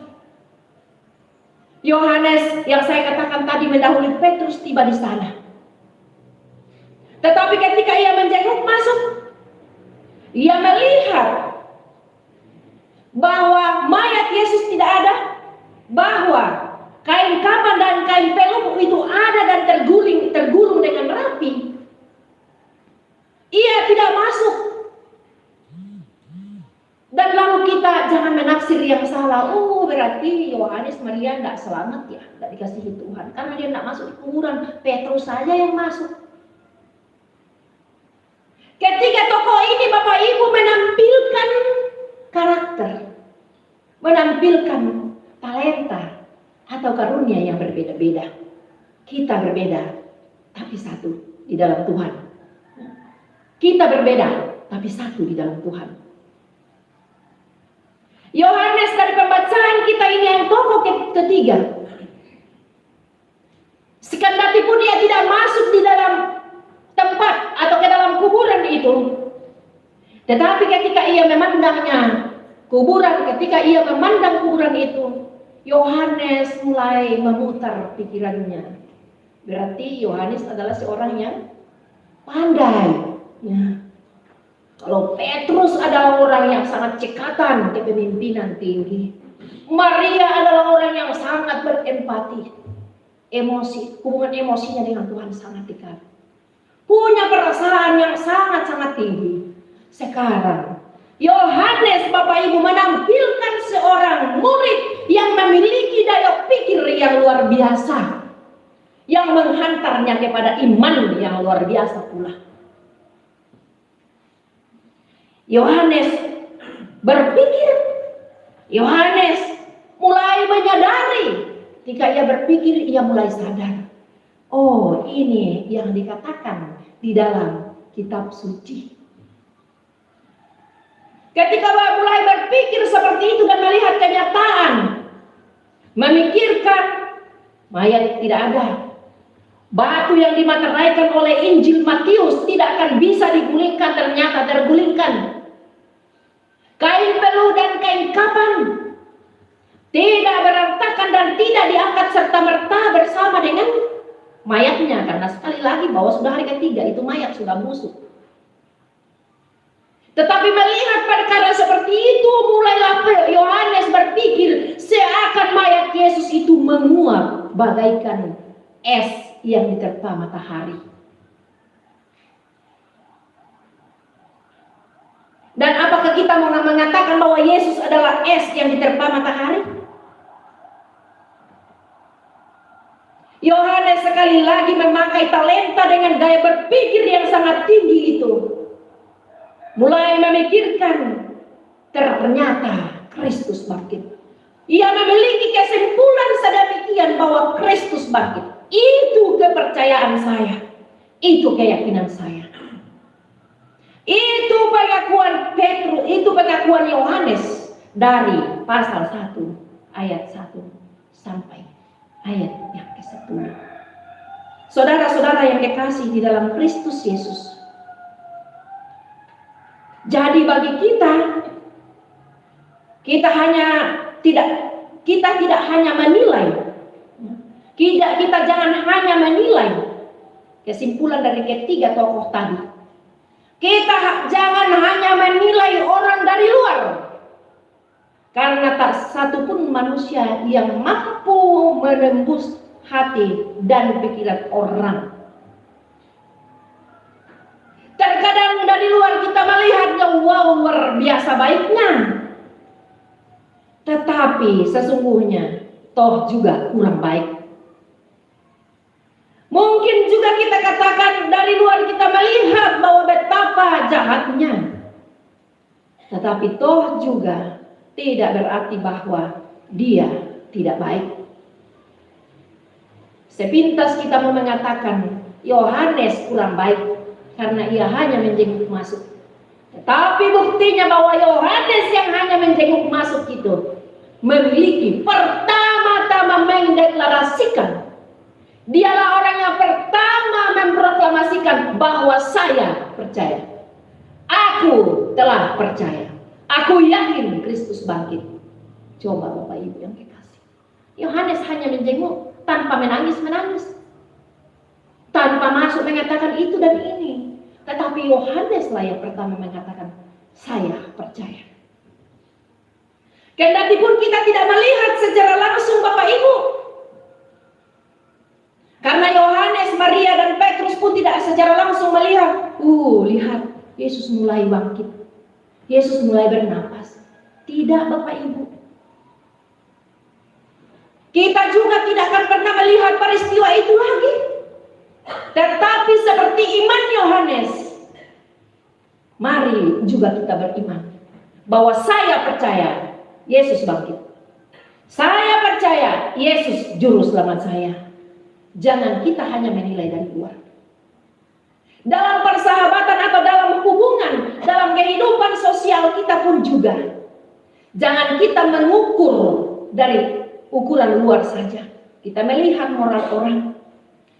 Yohanes yang saya katakan tadi mendahului Petrus tiba di sana. Tetapi ketika ia menjenguk masuk, ia melihat bahwa mayat Yesus tidak ada, bahwa kain kapan dan kain peluh itu ada dan tergulung dengan rapi. Ia tidak masuk. Dan lalu kita jangan menaksir yang salah. Berarti Yohanes Maria tidak selamat ya, tidak dikasihi Tuhan karena dia tidak masuk di kuburan. Petrus saja yang masuk. Ketika tokoh ini Bapak Ibu menampilkan karakter, menampilkan talenta atau karunia yang berbeda-beda. Kita berbeda, tapi satu di dalam Tuhan. Kita berbeda, tapi satu di dalam Tuhan. Yohanes dari pembacaan kita ini yang tokoh ketiga. Sekendatipun dia tidak masuk di dalam tempat atau ke dalam kuburan itu, tetapi ketika ia memandangnya kuburan, ketika ia memandang kuburan itu, Yohanes mulai memutar pikirannya. Berarti Yohanes adalah seorang yang pandai. Ya. Kalau Petrus adalah orang yang sangat cekatan kepemimpinan tinggi, Maria adalah orang yang sangat berempati, emosi, hubungan emosinya dengan Tuhan sangat dekat, punya perasaan yang sangat-sangat tinggi. Sekarang Yohanes, Bapak Ibu, menampilkan seorang murid yang memiliki daya pikir yang luar biasa, yang menghantarnya kepada iman yang luar biasa pula. Yohanes berpikir, Yohanes mulai menyadari. Ketika ia berpikir, ia mulai sadar. Oh, ini yang dikatakan di dalam kitab suci. Ketika mulai berpikir seperti itu dan melihat kenyataan, memikirkan mayat tidak ada. Batu yang dimateraikan oleh Injil Matius tidak akan bisa digulingkan, ternyata tergulingkan. Kain peluh dan kain kapan tidak berantakan dan tidak diangkat serta-merta bersama dengan mayatnya. Karena sekali lagi bahwa sudah hari ketiga itu mayat sudah busuk. Tetapi melihat perkara seperti itu, mulailah Yohanes berpikir seakan mayat Yesus itu menguap bagaikan es yang diterpa matahari. Dan apakah kita mau mengatakan bahwa Yesus adalah es yang diterpa matahari? Yohanes sekali lagi memakai talenta dengan gaya berpikir yang sangat tinggi itu. Mulai memikirkan, ternyata Kristus bangkit. Ia memiliki kesimpulan sedemikian bahwa Kristus bangkit. Itu kepercayaan saya. Itu keyakinan saya. Itu pengakuan Petrus, itu pengakuan Yohanes dari pasal 1 ayat 1 sampai ayat yang ke-10. Saudara-saudara yang kekasih di dalam Kristus Yesus. Jadi bagi kita tidak hanya menilai. Kita jangan hanya menilai kesimpulan dari ketiga tokoh tadi. Kita jangan hanya menilai orang dari luar, karena tak satu pun manusia yang mampu menembus hati dan pikiran orang. Terkadang dari luar kita melihatnya, wow, luar biasa baiknya, tetapi sesungguhnya toh juga kurang baik. Mungkin juga kita katakan dari luar kita melihat bahwa betapa jahatnya, tetapi toh juga tidak berarti bahwa dia tidak baik. Sepintas kita mau mengatakan Yohanes kurang baik karena ia hanya menjenguk masuk. Tetapi buktinya bahwa Yohanes yang hanya menjenguk masuk itu memiliki pertama-tama mendeklarasikan. Dialah orang yang pertama memproklamasikan bahwa saya percaya. Aku telah percaya. Aku yakin Kristus bangkit. Coba Bapak Ibu yang kekasih. Yohanes hanya menjenguk tanpa menangis-menangis. Tanpa masuk mengatakan itu dan ini. Tetapi Yohaneslah yang pertama mengatakan, saya percaya. Kendatipun kita tidak melihat secara langsung Bapak Ibu. Karena Yohanes, Maria dan Petrus pun tidak secara langsung melihat. Lihat, Yesus mulai bangkit. Yesus mulai bernapas. Tidak Bapak Ibu. Kita juga tidak akan pernah melihat peristiwa itu lagi. Tetapi seperti iman Yohanes, mari juga kita beriman. Bahwa saya percaya Yesus bangkit. Saya percaya Yesus juru selamat saya. Jangan kita hanya menilai dari luar. Dalam persahabatan atau dalam hubungan, dalam kehidupan sosial kita pun juga. Jangan kita mengukur dari ukuran luar saja. Kita melihat moral orang.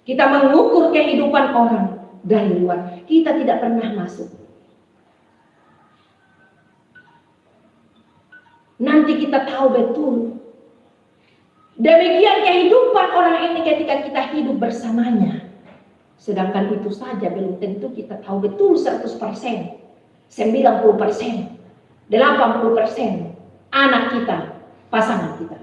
Kita mengukur kehidupan orang dari luar. Kita tidak pernah masuk. Nanti kita tahu betul. Demikian kehidupan orang ini ketika kita hidup bersamanya. Sedangkan itu saja belum tentu kita tahu betul 100%, 90%, 80% anak kita, pasangan kita.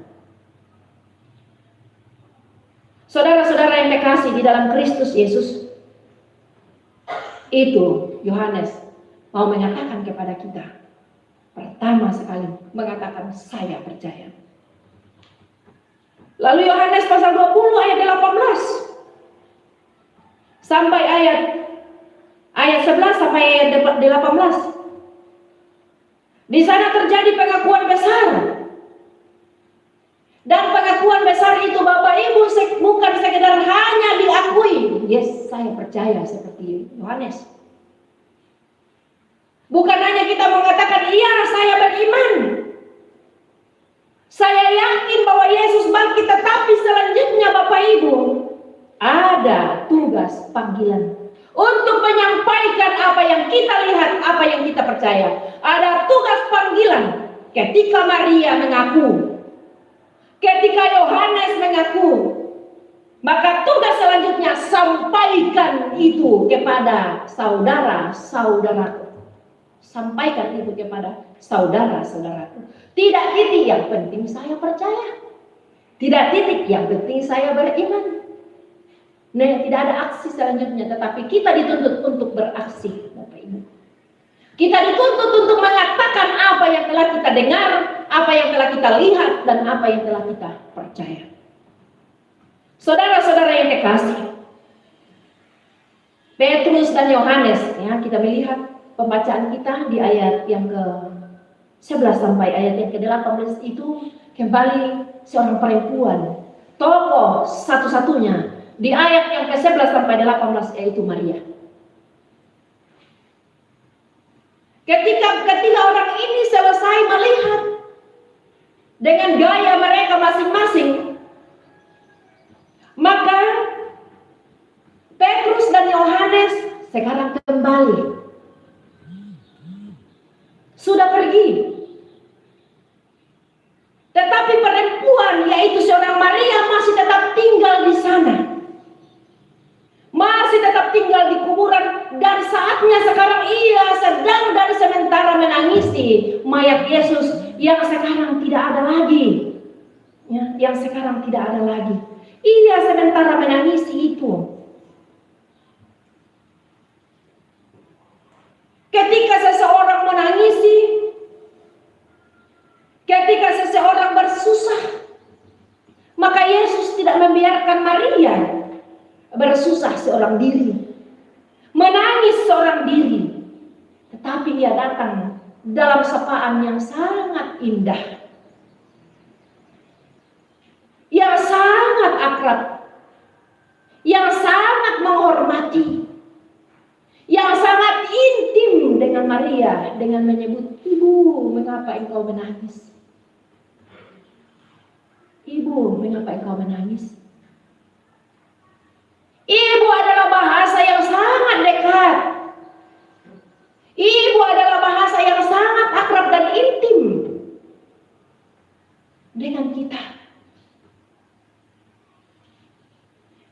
Saudara-saudara yang terkasih di dalam Kristus Yesus, itu Yohanes mau mengatakan kepada kita. Pertama sekali mengatakan saya percaya. Lalu Yohanes pasal 20 ayat 18 sampai ayat 11 sampai ayat 18. Di sana terjadi pengakuan besar. Dan pengakuan besar itu Bapak Ibu bukan sekedar hanya diakui. Yes, saya percaya seperti Yohanes. Bukan hanya kita mengatakan, iya saya beriman. Saya yakin bahwa Yesus bangkit, tetapi selanjutnya Bapak Ibu, ada tugas panggilan untuk menyampaikan apa yang kita lihat, apa yang kita percaya. Ada tugas panggilan ketika Maria mengaku, ketika Yohanes mengaku, maka tugas selanjutnya sampaikan itu kepada saudara-saudaraku. Sampaikan itu kepada saudara-saudaraku. Tidak titik yang penting saya percaya. Tidak titik yang penting saya beriman. Nah, tidak ada aksi selanjutnya, tetapi kita dituntut untuk beraksi, Bapak Ibu. Kita dituntut untuk mengatakan apa yang telah kita dengar, apa yang telah kita lihat, dan apa yang telah kita percaya. Saudara-saudara yang terkasih, Petrus dan Yohanes, ya, kita melihat pembacaan kita di ayat yang ke-11 sampai ayat yang ke-18 itu kembali seorang perempuan, tokoh satu-satunya di ayat yang ke-11 sampai 18 yaitu Maria. Ketika orang ini selesai melihat dengan gaya mereka masing-masing, maka Petrus dan Yohanes sekarang kembali. Sudah pergi. Tetapi perempuan yaitu seorang Maria masih tetap tinggal di sana. Masih tetap tinggal di kuburan, dan saatnya sekarang ia sedang dan sementara menangisi mayat Yesus yang sekarang tidak ada lagi. Ya, yang sekarang tidak ada lagi. Ia sementara menangisi itu. Ketika seseorang menangisi, ketika seseorang bersusah, maka Yesus tidak membiarkan Maria bersusah seorang diri, menangis seorang diri, tetapi ia datang dalam sapaan yang sangat indah, yang sangat akrab, yang sangat menghormati, yang sangat intim dengan Maria, dengan menyebut, "Ibu, mengapa engkau menangis? Ibu, mengapa engkau menangis?" Ibu adalah bahasa yang sangat dekat. Ibu adalah bahasa yang sangat akrab dan intim dengan kita.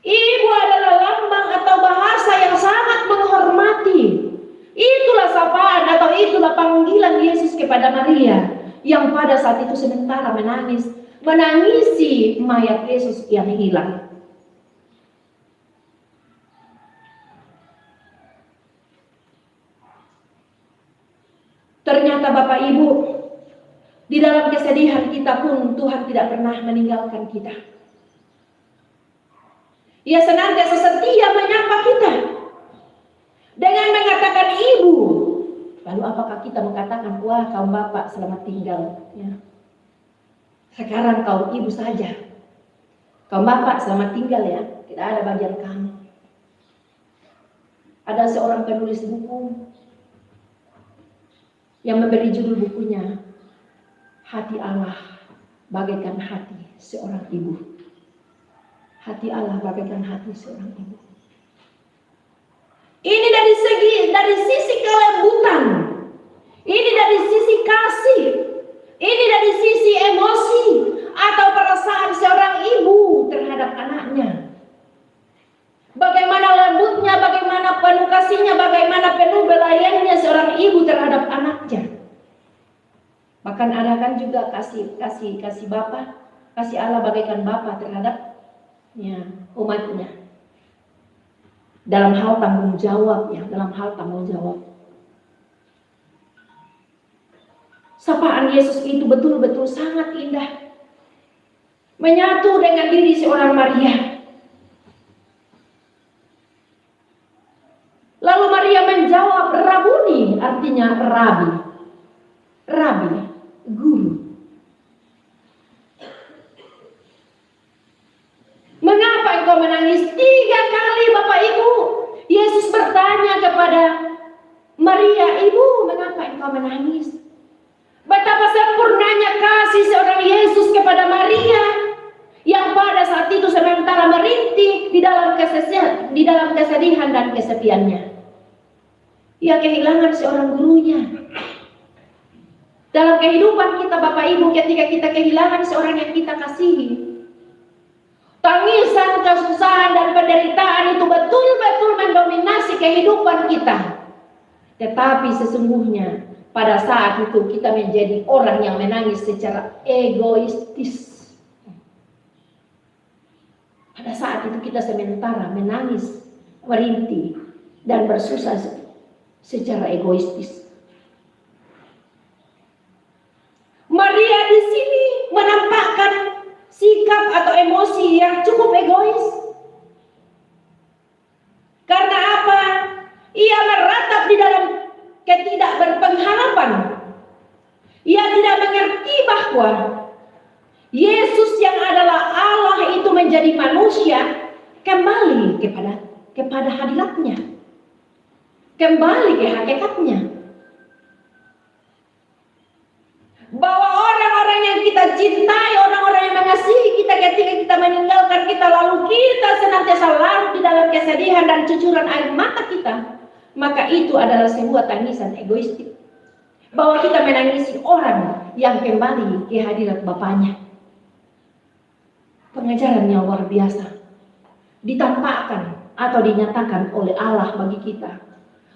Ibu adalah lambang atau bahasa yang sangat menghormati. Itulah sapaan atau itulah panggilan Yesus kepada Maria yang pada saat itu sementara menangisi mayat Yesus yang hilang. Ternyata Bapak Ibu, di dalam kesedihan kita pun Tuhan tidak pernah meninggalkan kita. Ia senantiasa setia menyapa kita dengan mengatakan ibu. Lalu apakah kita mengatakan, wah kaum bapak selamat tinggal, ya. Sekarang kau ibu saja. Kaum bapak selamat tinggal ya. Tidak ada bagian kami. Ada seorang penulis buku yang memberi judul bukunya Hati Allah Bagaikan Hati Seorang Ibu. Hati Allah bagaikan hati seorang ibu. Ini dari sisi kelembutan. Ini dari sisi kasih. Ini dari sisi emosi atau perasaan seorang ibu terhadap anaknya. Bagaimana lembutnya, bagaimana penuh kasihnya, bagaimana penuh belayannya seorang ibu terhadap anaknya. Bahkan ada kan juga kasih Bapa, kasih Allah bagaikan Bapa terhadap umatnya. Dalam hal tanggung jawab Sapaan Yesus itu betul-betul sangat indah. Menyatu dengan diri seorang Maria. Lalu Maria menjawab, Rabuni, artinya rabi. Rabi, guru. Mengapa engkau menangis? 3 kali Bapak Ibu. Yesus bertanya kepada Maria, Ibu, mengapa engkau menangis? Betapa sempurnanya kasih seorang Yesus kepada Maria, yang pada saat itu sementara merintih di dalam kesedihan dan kesepiannya. Ia kehilangan seorang gurunya. Dalam kehidupan kita Bapak Ibu, ketika kita kehilangan seorang yang kita kasihi, tangisan, kesusahan, dan penderitaan itu betul-betul mendominasi kehidupan kita. Tetapi sesungguhnya pada saat itu kita menjadi orang yang menangis secara egoistis. Pada saat itu kita sementara menangis, merintih, dan bersusah secara egoistis. Maria di sini menampakkan sikap atau emosi yang cukup egois. Karena apa? Ia meratap di dalam ketidakberpengharapan. Ia tidak mengerti bahwa Yesus yang adalah Allah itu menjadi manusia kembali kepada hadiratnya. Kembali ke hakikatnya. Bahwa orang-orang yang kita cintai, orang-orang yang mengasihi kita ketika kita meninggalkan kita, lalu kita senantiasa larut di dalam kesedihan dan cucuran air mata kita, maka itu adalah sebuah tangisan egoistik. Bahwa kita menangisi orang yang kembali ke hadirat Bapaknya. Pengajaran yang luar biasa ditampakkan atau dinyatakan oleh Allah bagi kita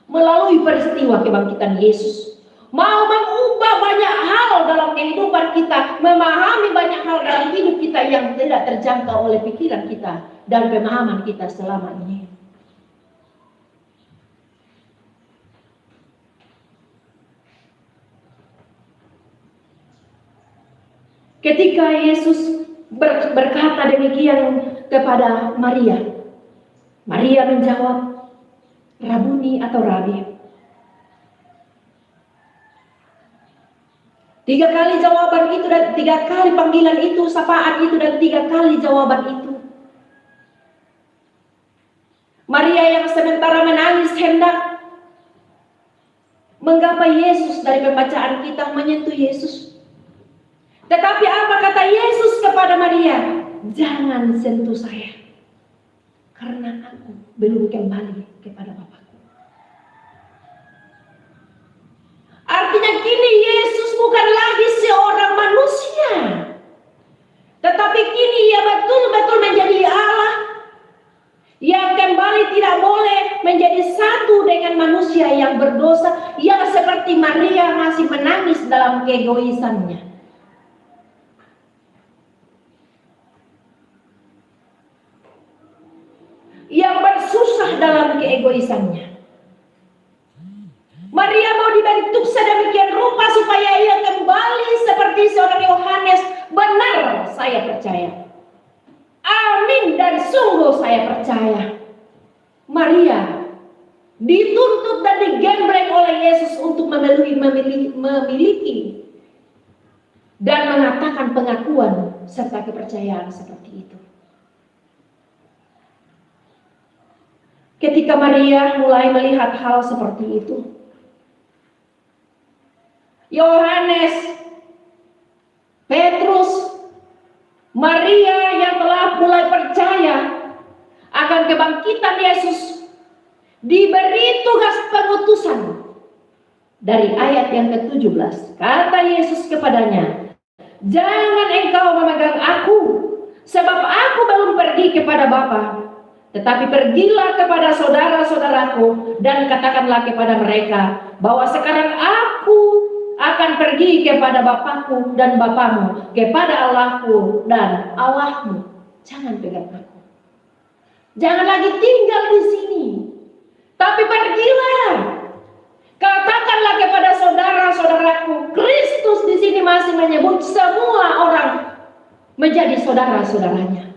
melalui peristiwa kebangkitan Yesus. Mau mengubah banyak hal dalam kehidupan kita, memahami banyak hal dalam hidup kita yang tidak terjangkau oleh pikiran kita dan pemahaman kita selama ini. Ketika Yesus berkata demikian kepada Maria, Maria menjawab, Rabuni atau Rabi. 3 kali jawaban itu dan 3 kali panggilan itu, sapaan itu dan 3 kali jawaban itu. Maria yang sementara menangis hendak menggapai Yesus dari pembacaan kita, menyentuh Yesus. Tetapi apa kata Yesus kepada Maria? Jangan sentuh saya, karena aku belum kembali kepada Bapakku. Artinya kini Yesus bukan lagi seorang manusia, tetapi kini ia betul-betul menjadi Allah yang kembali tidak boleh menjadi satu dengan manusia yang berdosa, yang seperti Maria masih menangis dalam keegoisannya. Yang bersusah dalam keegoisannya. Maria mau dibentuk sedemikian rupa supaya ia kembali seperti seorang Yohanes. Benar, saya percaya. Amin, dan sungguh saya percaya. Maria dituntut dan digembleng oleh Yesus untuk memiliki dan mengatakan pengakuan serta kepercayaan seperti itu. Ketika Maria mulai melihat hal seperti itu, Yohanes, Petrus, Maria yang telah mulai percaya akan kebangkitan Yesus diberi tugas pengutusan. Dari ayat yang ke-17, kata Yesus kepadanya, "Jangan engkau memegang aku, sebab aku belum pergi kepada Bapa. Tetapi pergilah kepada saudara-saudaraku dan katakanlah kepada mereka bahwa sekarang aku akan pergi kepada Bapakku dan Bapamu, kepada Allahku dan Allahmu. Jangan pegang aku. Jangan lagi tinggal di sini, tapi pergilah. Katakanlah kepada saudara-saudaraku." Kristus di sini masih menyebut semua orang menjadi saudara-saudaranya.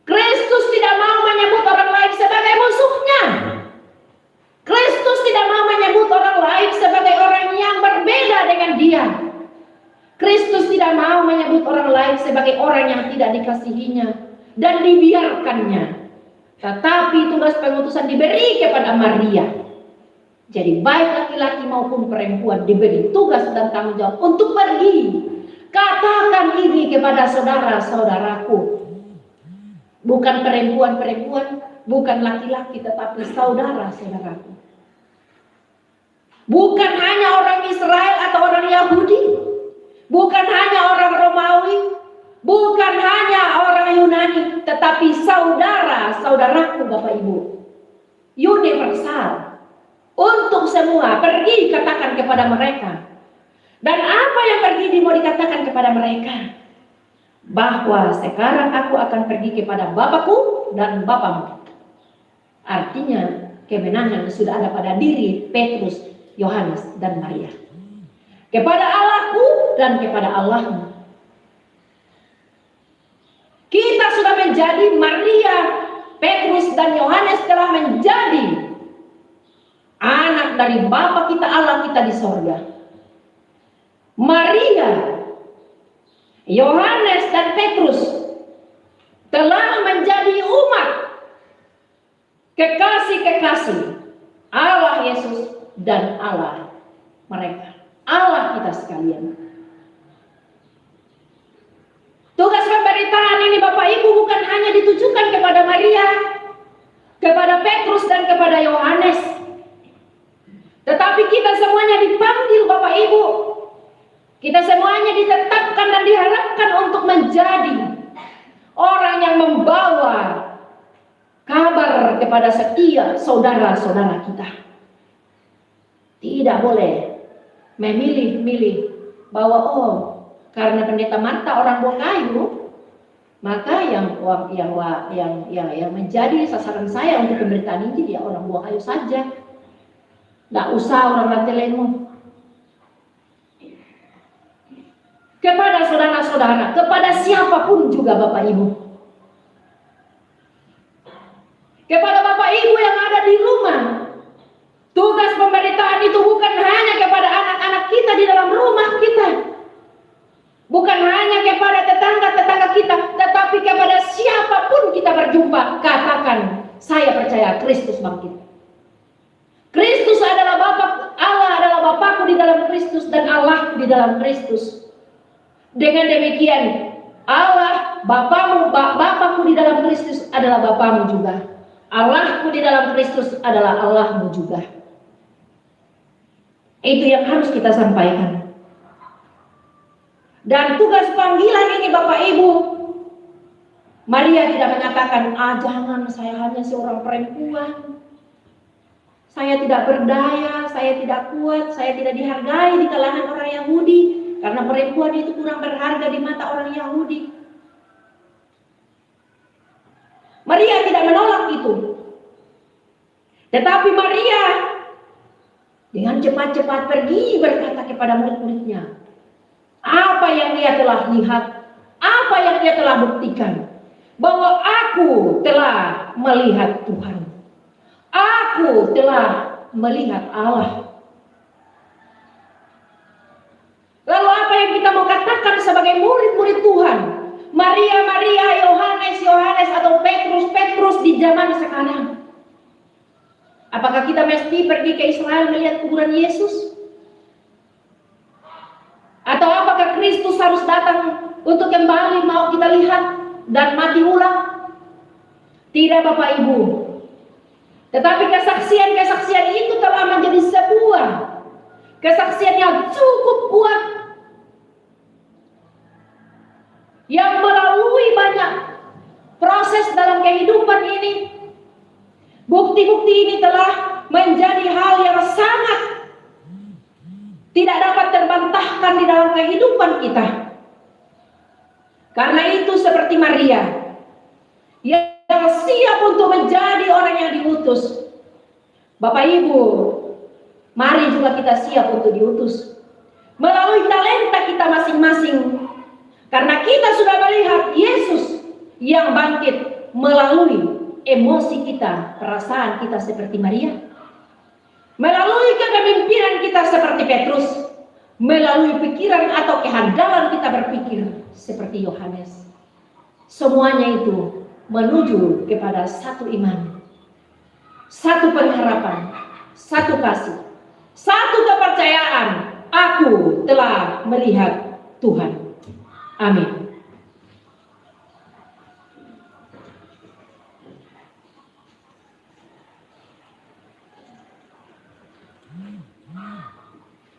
Kristus tidak mau menyebut orang lain sebagai musuhnya. Kristus tidak mau menyebut orang lain sebagai orang yang berbeda dengan dia. Kristus tidak mau menyebut orang lain sebagai orang yang tidak dikasihinya dan dibiarkannya. Tetapi tugas pengutusan diberi kepada Maria. Jadi baik laki-laki maupun perempuan diberi tugas dan tanggung jawab untuk pergi. Katakan ini kepada saudara-saudaraku. Bukan perempuan-perempuan, bukan laki-laki, tetapi saudara-saudaraku. Bukan hanya orang Israel atau orang Yahudi, bukan hanya orang Romawi, bukan hanya orang Yunani, tetapi saudara-saudaraku, Bapak Ibu. Universal. Untuk semua, pergi katakan kepada mereka. Dan apa yang pergi mau dikatakan kepada mereka? Bahwa sekarang aku akan pergi kepada Bapakku dan Bapamu. Artinya kemenangan sudah ada pada diri Petrus, Yohanes dan Maria. Kepada Allahku dan kepada Allahmu. Kita sudah menjadi Maria, Petrus dan Yohanes telah menjadi anak dari Bapa kita Allah kita di sorga. Maria, Yohanes dan Petrus telah menjadi umat kekasih-kekasih Allah Yesus dan Allah mereka, Allah kita sekalian. Tugas pemberitaan ini Bapak Ibu bukan hanya ditujukan kepada Maria, kepada Petrus dan kepada Yohanes, tetapi kita semuanya dipanggil Bapak Ibu. Kita semuanya ditetapkan dan diharapkan untuk menjadi orang yang membawa kabar kepada setiap saudara-saudara kita. Tidak boleh memilih-milih bahwa karena pendeta Marta orang Bokayu, maka yang menjadi sasaran saya untuk pemberitaan Injil ya orang Bokayu saja. Tidak usah orang Lantelemo. Kepada saudara-saudara, kepada siapapun juga Bapak Ibu. Kepada Bapak Ibu yang ada di rumah. Tugas pemberitaan itu bukan hanya kepada anak-anak kita di dalam rumah kita. Bukan hanya kepada tetangga-tetangga kita, tetapi kepada siapapun kita berjumpa. Katakan, saya percaya Kristus bangkit. Kristus adalah Bapa, Allah adalah Bapakku di dalam Kristus dan Allahku di dalam Kristus. Dengan demikian, Allah Bapamu, Bapakku di dalam Kristus adalah Bapamu juga. Allahku di dalam Kristus adalah Allahmu juga. Itu yang harus kita sampaikan. Dan tugas panggilan ini Bapak Ibu, Maria tidak mengatakan, jangan, saya hanya seorang perempuan. Saya tidak berdaya, saya tidak kuat, saya tidak dihargai di kalangan orang Yahudi. Karena perempuan itu kurang berharga di mata orang Yahudi. Maria tidak menolak itu. Tetapi Maria dengan cepat-cepat pergi berkata kepada murid-muridnya. Apa yang dia telah lihat, apa yang dia telah buktikan. Bahwa aku telah melihat Tuhan. Aku telah melihat Allah. Lalu apa yang kita mau katakan sebagai murid-murid Tuhan? Maria, Maria, Yohanes, Yohanes, atau Petrus, Petrus di zaman sekarang. Apakah kita mesti pergi ke Israel melihat kuburan Yesus? Atau apakah Kristus harus datang untuk kembali mau kita lihat dan mati ulang? Tidak, Bapak Ibu. Tetapi kesaksian-kesaksian itu telah menjadi sebuah kesaksian yang cukup kuat, yang melalui banyak proses dalam kehidupan ini. Bukti-bukti ini telah menjadi hal yang sangat tidak dapat terbantahkan di dalam kehidupan kita. Karena itu seperti Maria yang siap untuk menjadi orang yang diutus. Bapak Ibu, mari juga kita siap untuk diutus melalui talenta kita masing-masing. Karena kita sudah melihat Yesus yang bangkit melalui emosi kita, perasaan kita seperti Maria, melalui kepemimpinan kita seperti Petrus, melalui pikiran atau kehandalan kita berpikir seperti Yohanes. Semuanya itu menuju kepada satu iman, satu pengharapan, satu kasih, satu kepercayaan. Aku telah melihat Tuhan. Amin.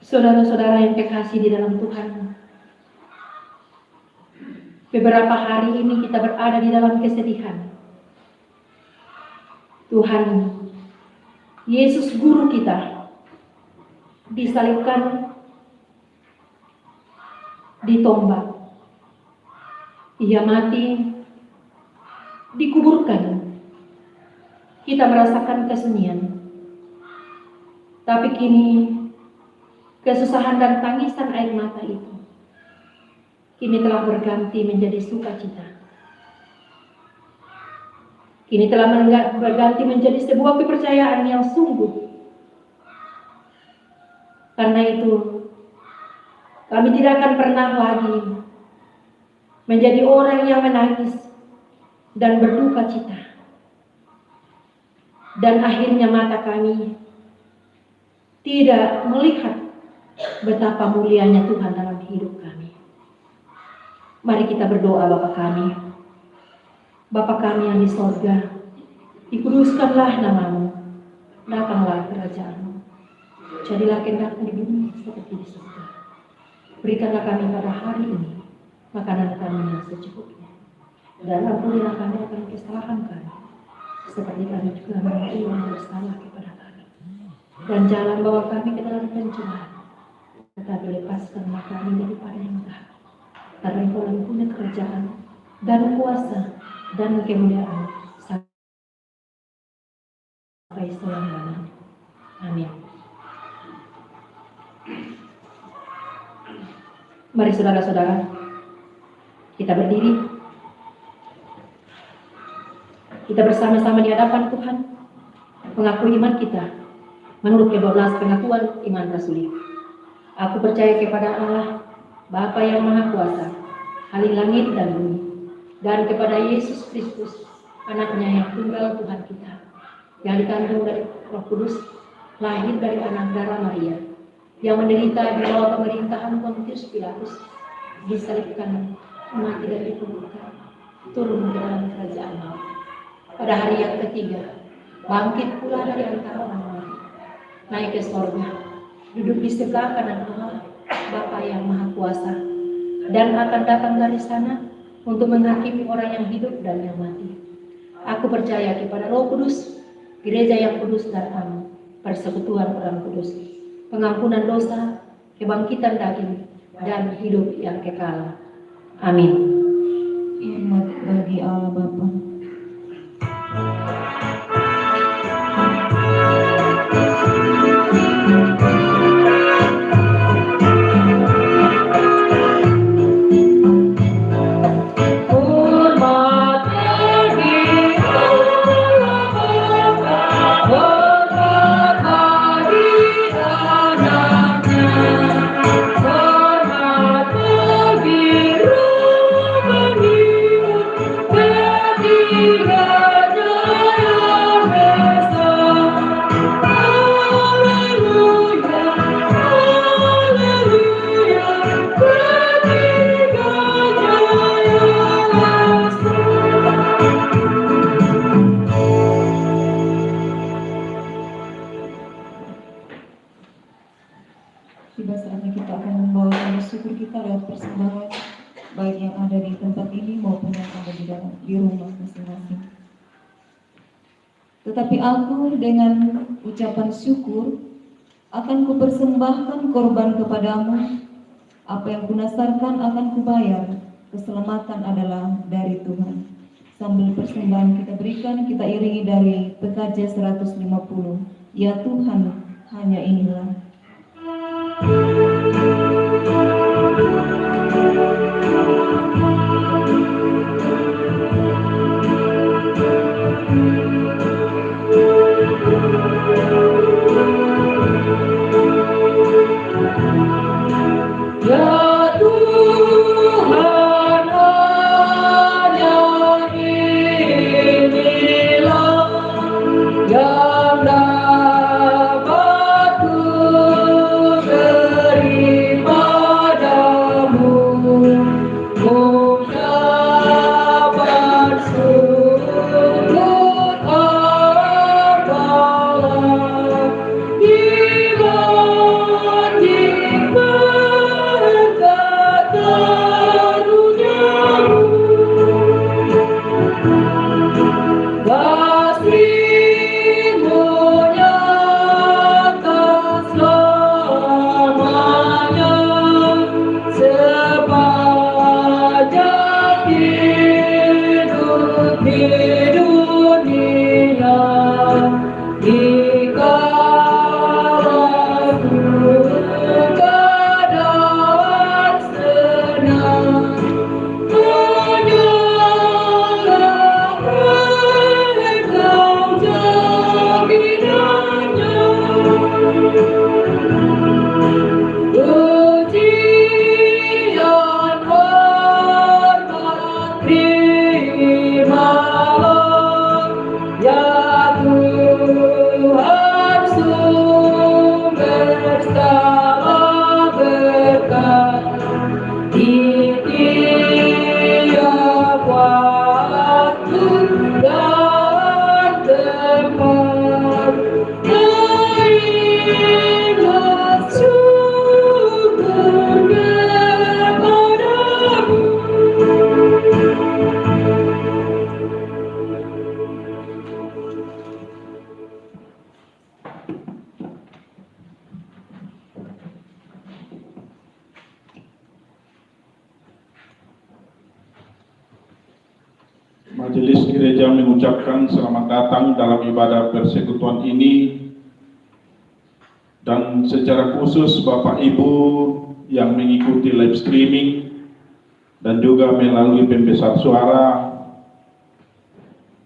Saudara-saudara yang kekasih di dalam Tuhan, beberapa hari ini kita berada di dalam kesedihan. Tuhan Yesus guru kita disalibkan, ditombak, Ia mati, dikuburkan. Kita merasakan kesunyian. Tapi kini kesusahan dan tangisan air mata itu kini telah berganti menjadi sukacita. Kini telah berganti menjadi sebuah kepercayaan yang sungguh. Karena itu kami tidak akan pernah lagi menjadi orang yang menangis dan berduka cita. Dan akhirnya mata kami tidak melihat betapa mulianya Tuhan dalam hidup kami. Mari kita berdoa. Bapa kami, Bapa kami yang di sorga, dikuduskanlah namamu, datanglah kerajaanmu, jadilah kehendakmu di bumi seperti di surga. Berikanlah kami pada hari ini makanan kami yang secukupnya, dan ampunilah kami akan kesalahan kami, seperti kami juga mengampuni yang bersalah kepada kami. Dan jangan bawa kami ke dalam pencobaan, tetapi lepaskanlah kami daripada yang jahat. Karena Engkau yang punya kerajaan dan kuasa dan kemuliaan sampai selama-lamanya. Amin. Mari saudara-saudara, kita berdiri. Kita bersama-sama di hadapan Tuhan mengakui iman kita menurut ke-12 pengakuan iman rasuli. Aku percaya kepada Allah, Bapa yang Maha Kuasa, Ahli langit dan bumi, dan kepada Yesus Kristus, anaknya yang tunggal Tuhan kita, yang dikandung dari Roh Kudus, lahir dari anak darah Maria, yang menderita di bawah pemerintahan Pontius Pilatus, disalibkan, mati dan dikuburkan, turun ke dalam kerajaan maut. Pada hari yang ketiga, bangkit pula dari antara orang mati, naik ke sorga, duduk di sebelah kanan Allah, Bapa yang Maha Kuasa, dan akan datang dari sana untuk menghakimi orang yang hidup dan yang mati. Aku percaya kepada Roh Kudus, gereja yang kudus dan aman, persekutuan orang kudus, pengampunan dosa, kebangkitan daging, dan hidup yang kekal. Amin. Selamat bagi Allah Bapa. Hormat bagi Roh Tetapi aku dengan ucapan syukur akan kupersembahkan korban kepadamu. Apa yang kunasarkan akan kubayar. Keselamatan adalah dari Tuhan. Sambil persembahan kita berikan, kita iringi dari PKJ 150. Ya Tuhan, hanya inilah. Ya Tuhan, hanya inilah yang dapat ku beri padamu. Ucapan syukur apalah dibanding berkat karuniamu. Kasih-Mu nyata selamanya, sepanjang hidup di dunia. Dikala keadaan senang, hanyalah Engkau jaminannya. Pujian hormat terimalah, ya Tuhan, sumber segala berkat. Di tiap waktu dan tempat, naiklah syukur kepadamu. Majelis Gereja mengucapkan selamat datang dalam ibadah persekutuan ini, dan secara khusus Bapak Ibu yang mengikuti live streaming dan juga melalui pembesar suara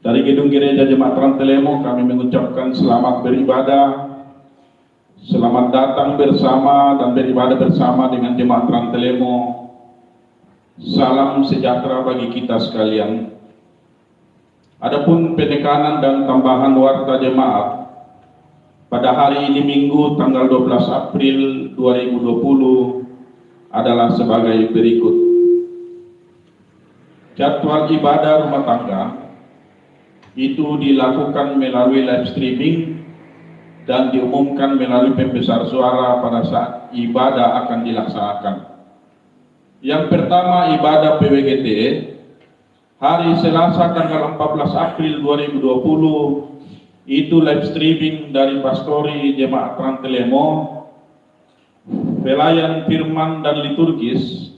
dari Gedung Gereja Jemaat Rantelemo. Kami mengucapkan selamat beribadah, selamat datang bersama dan beribadah bersama dengan Jemaat Rantelemo. Salam sejahtera bagi kita sekalian. Adapun penekanan dan tambahan warta jemaat pada hari ini Minggu tanggal 12 April 2020 adalah sebagai berikut. Jadwal ibadah rumah tangga itu dilakukan melalui live streaming dan diumumkan melalui pembesar suara pada saat ibadah akan dilaksanakan. Yang pertama, ibadah PWGT hari Selasa tanggal 14 April 2020 itu live streaming dari Pastori Jemaat Rantelemo, pelayan firman dan liturgis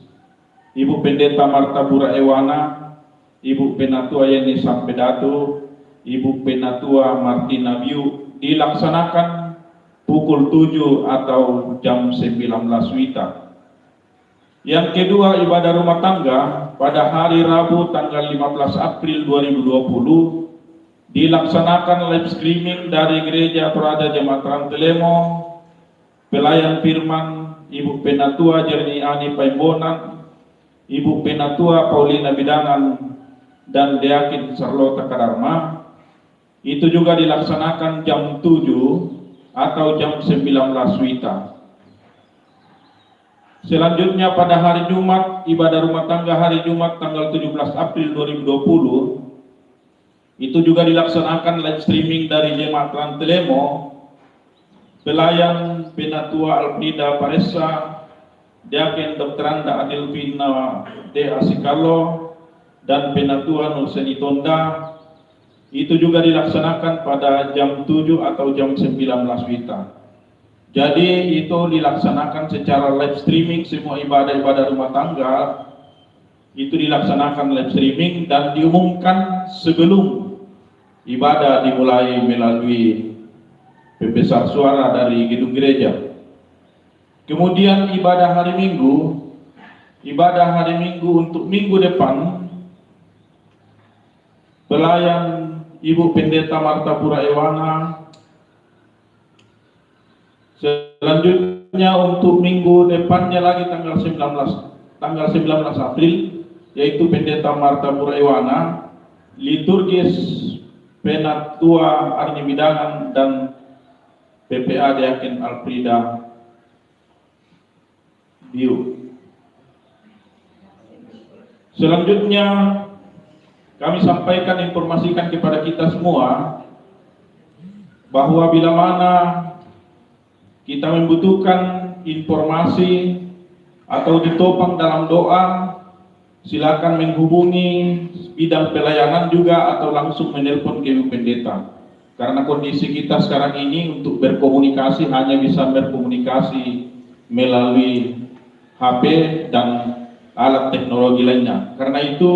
Ibu Pendeta Marta Bura Ewana, Ibu Penatua Yeni Sampedato, Ibu Penatua Martina Biu, dilaksanakan pukul 7 atau jam 19 WITA. Yang kedua, ibadah rumah tangga pada hari Rabu tanggal 15 April 2020 dilaksanakan live streaming dari Gereja Toraja Jemaat Rantelemo, pelayan firman Ibu Penatua Jerniani Paimbonan, Ibu Penatua Paulina Bidangan, dan Deakin Charlotte Kadarma. Itu juga dilaksanakan jam 7 atau jam 19 WITA. Selanjutnya pada hari Jumat, ibadah rumah tangga hari Jumat tanggal 17 April 2020 itu juga dilaksanakan live streaming dari Jemaat Rantelemo, pelayan Penatua Alfrida Paresa, Diaken Dr. Anda Adelvina De Asikalo, dan Penatua Nurseni Tonda. itu juga dilaksanakan pada jam 7 atau jam 19 WITA. Jadi itu dilaksanakan secara live streaming, semua ibadah-ibadah rumah tangga itu dilaksanakan live streaming dan diumumkan sebelum ibadah dimulai melalui pembesar suara dari gedung gereja. Kemudian ibadah hari Minggu untuk minggu depan, pelayan Ibu Pendeta Marta Pura Ewana. Selanjutnya untuk minggu depannya lagi tanggal 19 April, yaitu Pendeta Marta Pura Ewana, liturgis Penatua Arni Bidangan dan PPA Deakin Alfrida Biu. Selanjutnya kami sampaikan, informasikan kepada kita semua bahwa bila mana kita membutuhkan informasi atau ditopang dalam doa, silakan menghubungi bidang pelayanan juga atau langsung menelpon ke Ibu Pendeta. Karena kondisi kita sekarang ini untuk berkomunikasi hanya bisa berkomunikasi melalui HP dan alat teknologi lainnya. Karena itu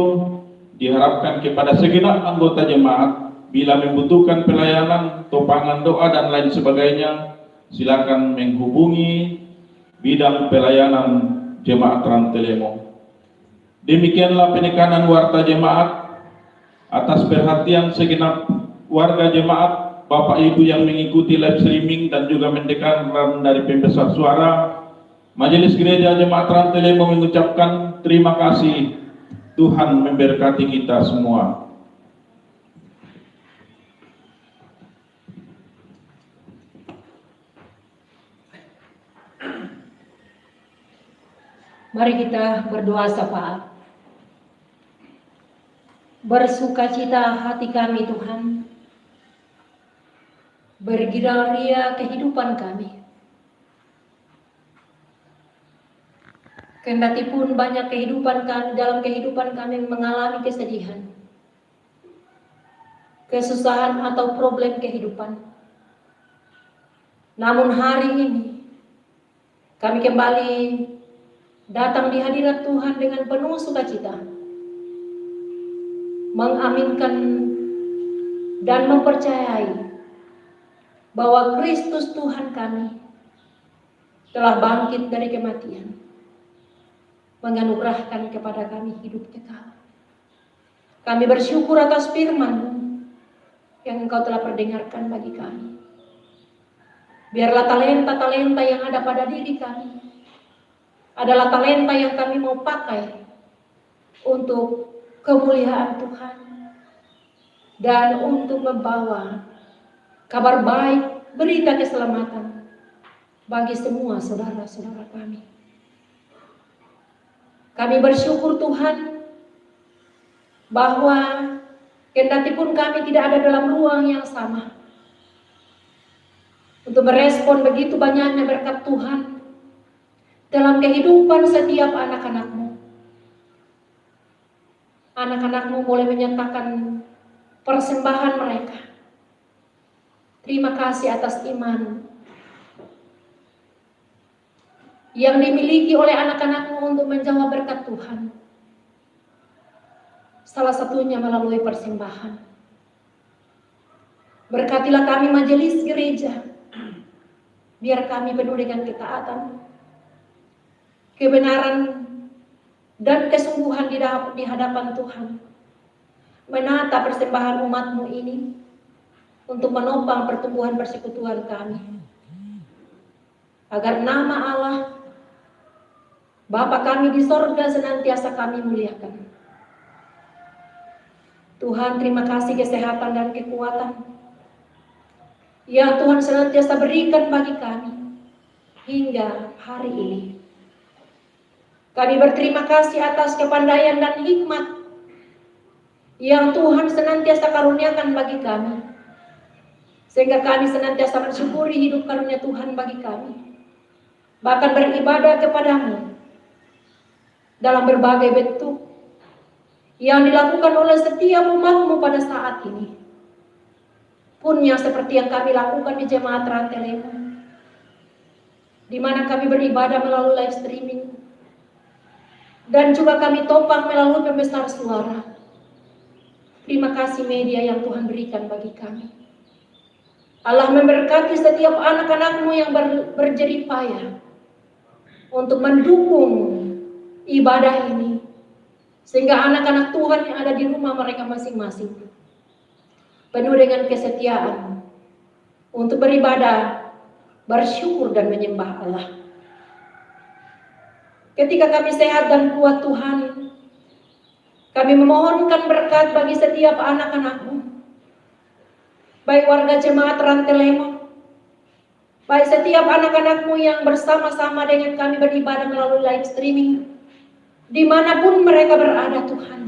diharapkan kepada segenap anggota jemaat, bila membutuhkan pelayanan, topangan doa dan lain sebagainya, silakan menghubungi bidang pelayanan jemaat Rantelemo. Demikianlah penekanan warta jemaat atas perhatian segenap warga jemaat, Bapak Ibu yang mengikuti live streaming dan juga mendengarkan dari pembesar suara. Majelis Gereja Jemaat Rantelemo mengucapkan terima kasih. Tuhan memberkati kita semua. Mari kita berdoa syafaat. Bersukacita hati kami Tuhan, bergirang ria kehidupan kami. Kendati pun banyak dalam kehidupan kami mengalami kesedihan, kesusahan atau problem kehidupan. Namun hari ini kami kembali datang di hadirat Tuhan dengan penuh sukacita, mengaminkan dan mempercayai bahwa Kristus Tuhan kami telah bangkit dari kematian, menganugerahkan kepada kami hidup kekal. Kami bersyukur atas firman-Mu yang Engkau telah perdengarkan bagi kami. Biarlah talenta-talenta yang ada pada diri kami adalah talenta yang kami mau pakai untuk kemuliaan Tuhan dan untuk membawa kabar baik, berita keselamatan bagi semua saudara-saudara kami. Kami bersyukur Tuhan bahwa kendati pun kami tidak ada dalam ruang yang sama untuk merespon begitu banyaknya berkat Tuhan dalam kehidupan setiap anak-anak-Mu. Anak-anak-Mu boleh menyatakan persembahan mereka. Terima kasih atas iman yang dimiliki oleh anak-anak-Mu untuk menjawab berkat Tuhan. Salah satunya melalui persembahan. Berkatilah kami majelis gereja, biar kami penuh dengan ketaatan, kebenaran, dan kesungguhan di hadapan Tuhan. Menata persembahan umat-Mu ini untuk menopang pertumbuhan persekutuan kami. Agar nama Allah, Bapa kami di sorga senantiasa kami muliakan. Tuhan, terima kasih kesehatan dan kekuatan yang Tuhan senantiasa berikan bagi kami hingga hari ini. Kami berterima kasih atas kepandaian dan hikmat yang Tuhan senantiasa karuniakan bagi kami, sehingga kami senantiasa mensyukuri hidup karunia Tuhan bagi kami, bahkan beribadah kepada-Mu dalam berbagai bentuk yang dilakukan oleh setiap umat-Mu pada saat ini. Punya seperti yang kami lakukan di Jemaat Rantelemo, di mana kami beribadah melalui live streaming, dan juga kami topang melalui pembesar suara. Terima kasih media yang Tuhan berikan bagi kami. Allah memberkati setiap anak-anak-Mu yang berjerih payah untuk mendukung ibadah ini, sehingga anak-anak Tuhan yang ada di rumah mereka masing-masing penuh dengan kesetiaan untuk beribadah, bersyukur dan menyembah Allah. Ketika kami sehat dan kuat Tuhan, kami memohonkan berkat bagi setiap anak-anak-Mu, baik warga Jemaat Rantelemo, baik setiap anak-anak-Mu yang bersama-sama dengan kami beribadah melalui live streaming, dimanapun mereka berada Tuhan.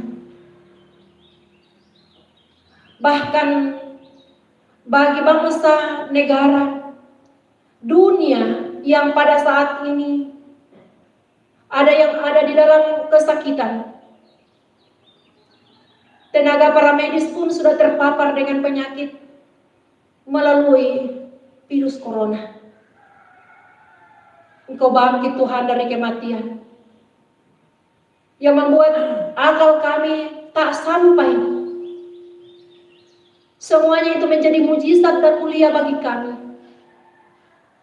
Bahkan bagi bangsa, negara, dunia yang pada saat ini ada yang ada di dalam kesakitan. Tenaga para medis pun sudah terpapar dengan penyakit melalui virus corona. Engkau bangkit Tuhan dari kematian, yang membuat akal kami tak sampai. Semuanya itu menjadi mujizat dan mulia bagi kami.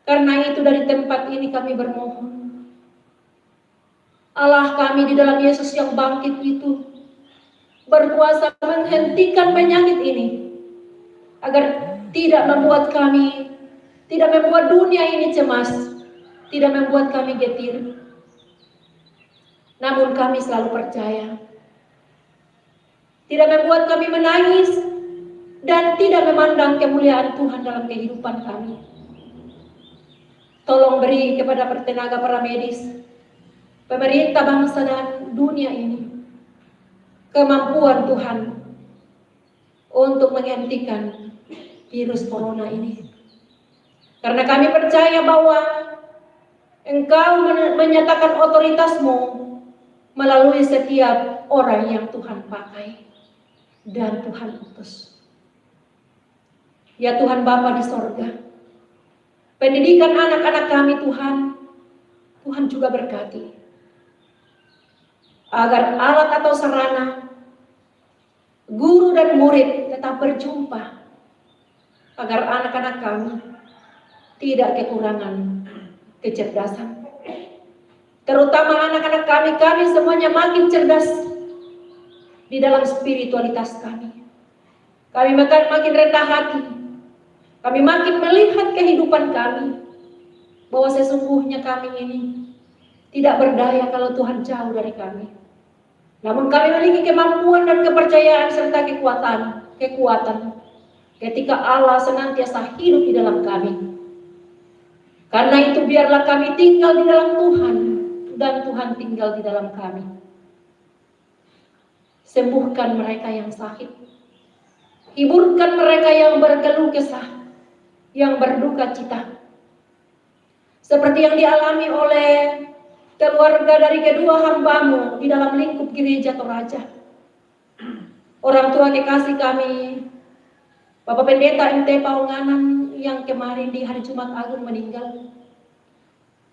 Karena itu dari tempat ini kami bermohon, Allah kami di dalam Yesus yang bangkit itu berkuasa menghentikan penyakit ini, agar tidak membuat kami, tidak membuat dunia ini cemas, tidak membuat kami getir. Namun kami selalu percaya, tidak membuat kami menangis, dan tidak memandang kemuliaan Tuhan dalam kehidupan kami. Tolong beri kepada tenaga para medis, pemerintah bangsa dan dunia ini kemampuan Tuhan untuk menghentikan virus corona ini. Karena kami percaya bahwa Engkau menyatakan otoritas-Mu melalui setiap orang yang Tuhan pakai dan Tuhan utus. Ya Tuhan Bapa di sorga, pendidikan anak-anak kami Tuhan juga berkati. Agar alat atau sarana, guru dan murid tetap berjumpa. Agar anak-anak kami tidak kekurangan kecerdasan. Terutama anak-anak kami semuanya makin cerdas di dalam spiritualitas kami. Kami makin rendah hati. Kami makin melihat kehidupan kami bahwa sesungguhnya kami ini tidak berdaya kalau Tuhan jauh dari kami. Namun kami memiliki kemampuan dan kepercayaan serta kekuatan ketika Allah senantiasa hidup di dalam kami. Karena itu biarlah kami tinggal di dalam Tuhan dan Tuhan tinggal di dalam kami. Sembuhkan mereka yang sakit. Hiburkan mereka yang berkeluh kesah, yang berduka cita. Seperti yang dialami oleh keluarga dari kedua hamba-Mu di dalam lingkup gereja Toraja. Orang tua kekasih kami, Bapak Pendeta MT Paunganan yang kemarin di hari Jumat Agung meninggal.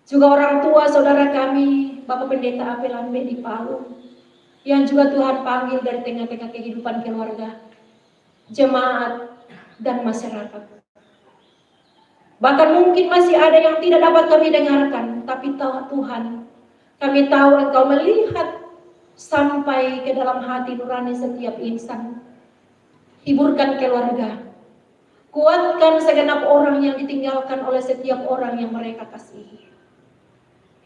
Juga orang tua saudara kami, Bapak Pendeta Apel Lambe di Palu, yang juga Tuhan panggil dari tengah-tengah kehidupan keluarga, jemaat, dan masyarakat. Bahkan mungkin masih ada yang tidak dapat kami dengarkan, tapi Tuhan, kami tahu Engkau melihat sampai ke dalam hati nurani setiap insan. Hiburkan keluarga, kuatkan segenap orang yang ditinggalkan oleh setiap orang yang mereka kasihi.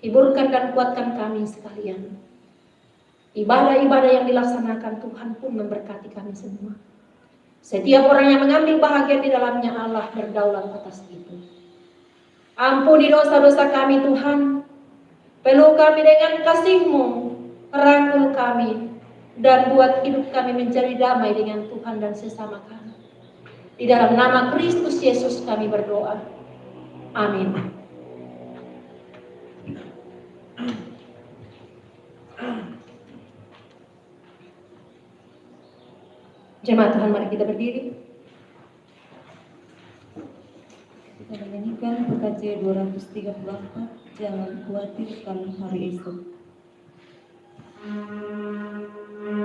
Hiburkan dan kuatkan kami sekalian. Ibadah-ibadah yang dilaksanakan Tuhan pun memberkati kami semua. Setiap orang yang mengambil bahagian di dalamnya, Allah berdaulat atas itu. Ampuni dosa-dosa kami Tuhan. Peluk kami dengan kasih-Mu, rangkul kami, dan buat hidup kami menjadi damai dengan Tuhan dan sesama kami. Di dalam nama Kristus Yesus kami berdoa. Amin. Jemaat Tuhan, mari kita berdiri. Kita menyanyikan PKJ 234, Jangan Khawatirkan Hari Esok. Jangan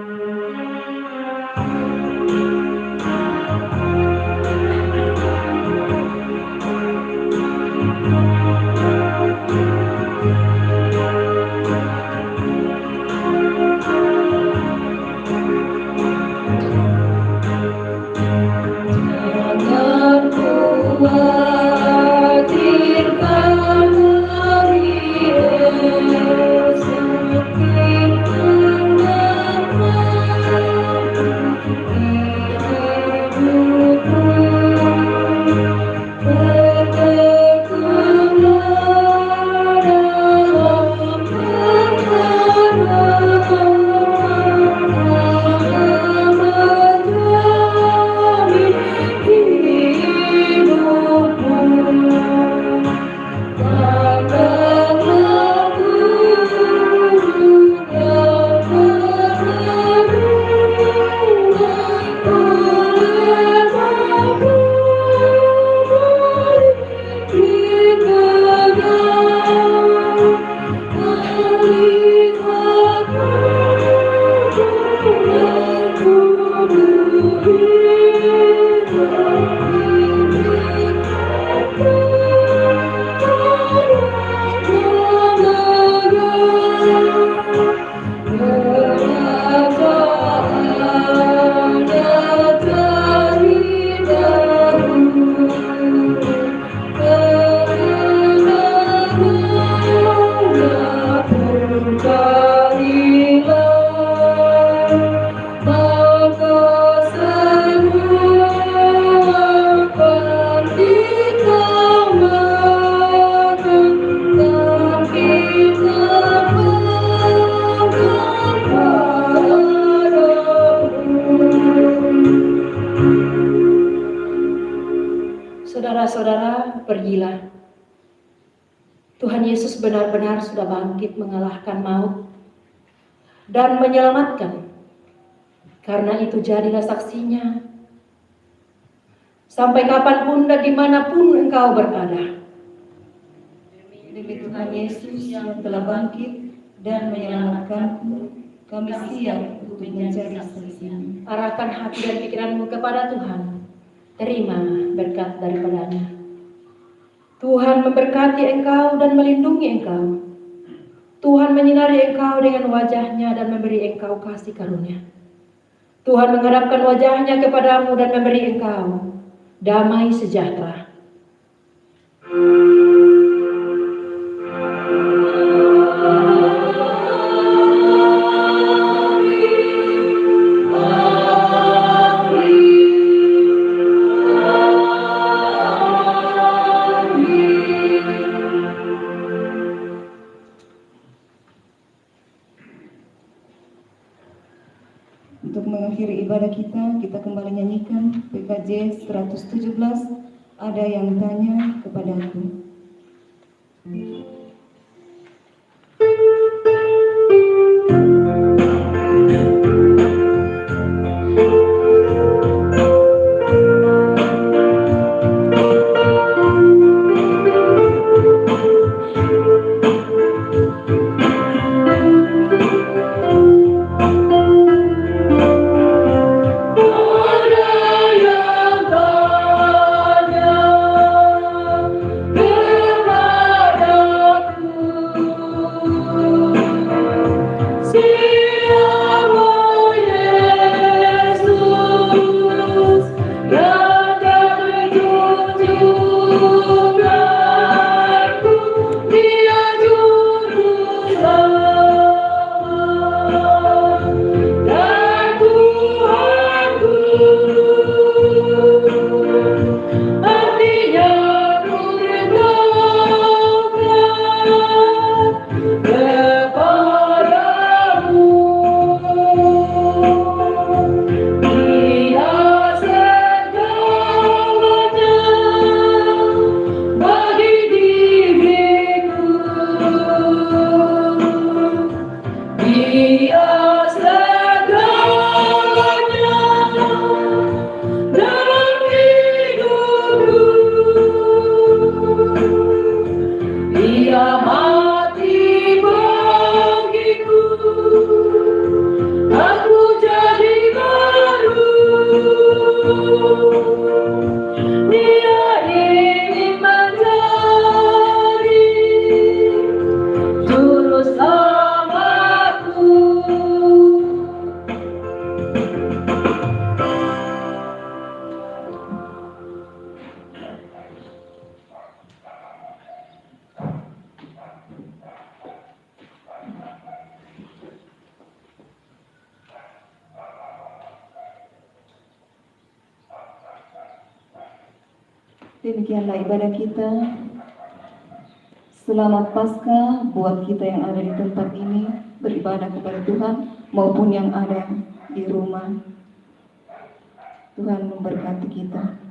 khawatirkan hari esok, Saudara-saudara, pergilah. Tuhan Yesus benar-benar sudah bangkit mengalahkan maut dan menyelamatkan. Karena itu jadilah saksinya. Sampai kapanpun dan dimanapun engkau berada. Demi Tuhan Yesus yang telah bangkit dan menyelamatkanku, kami siap untuk mencari saksinya. Arahkan hati dan pikiranmu kepada Tuhan. Terima berkat daripadanya. Tuhan memberkati engkau dan melindungi engkau. Tuhan menyinari engkau dengan wajahnya dan memberi engkau kasih karunia. Tuhan menghadapkan wajahnya kepadamu dan memberi engkau damai sejahtera. Untuk mengakhiri ibadah kita kembali nyanyikan PKJ 117, Ada Yang Tanya Kepadaku. Kepadaku Demikianlah ibadah kita. Selamat Paskah buat kita yang ada di tempat ini beribadah kepada Tuhan maupun yang ada di rumah. Tuhan memberkati kita.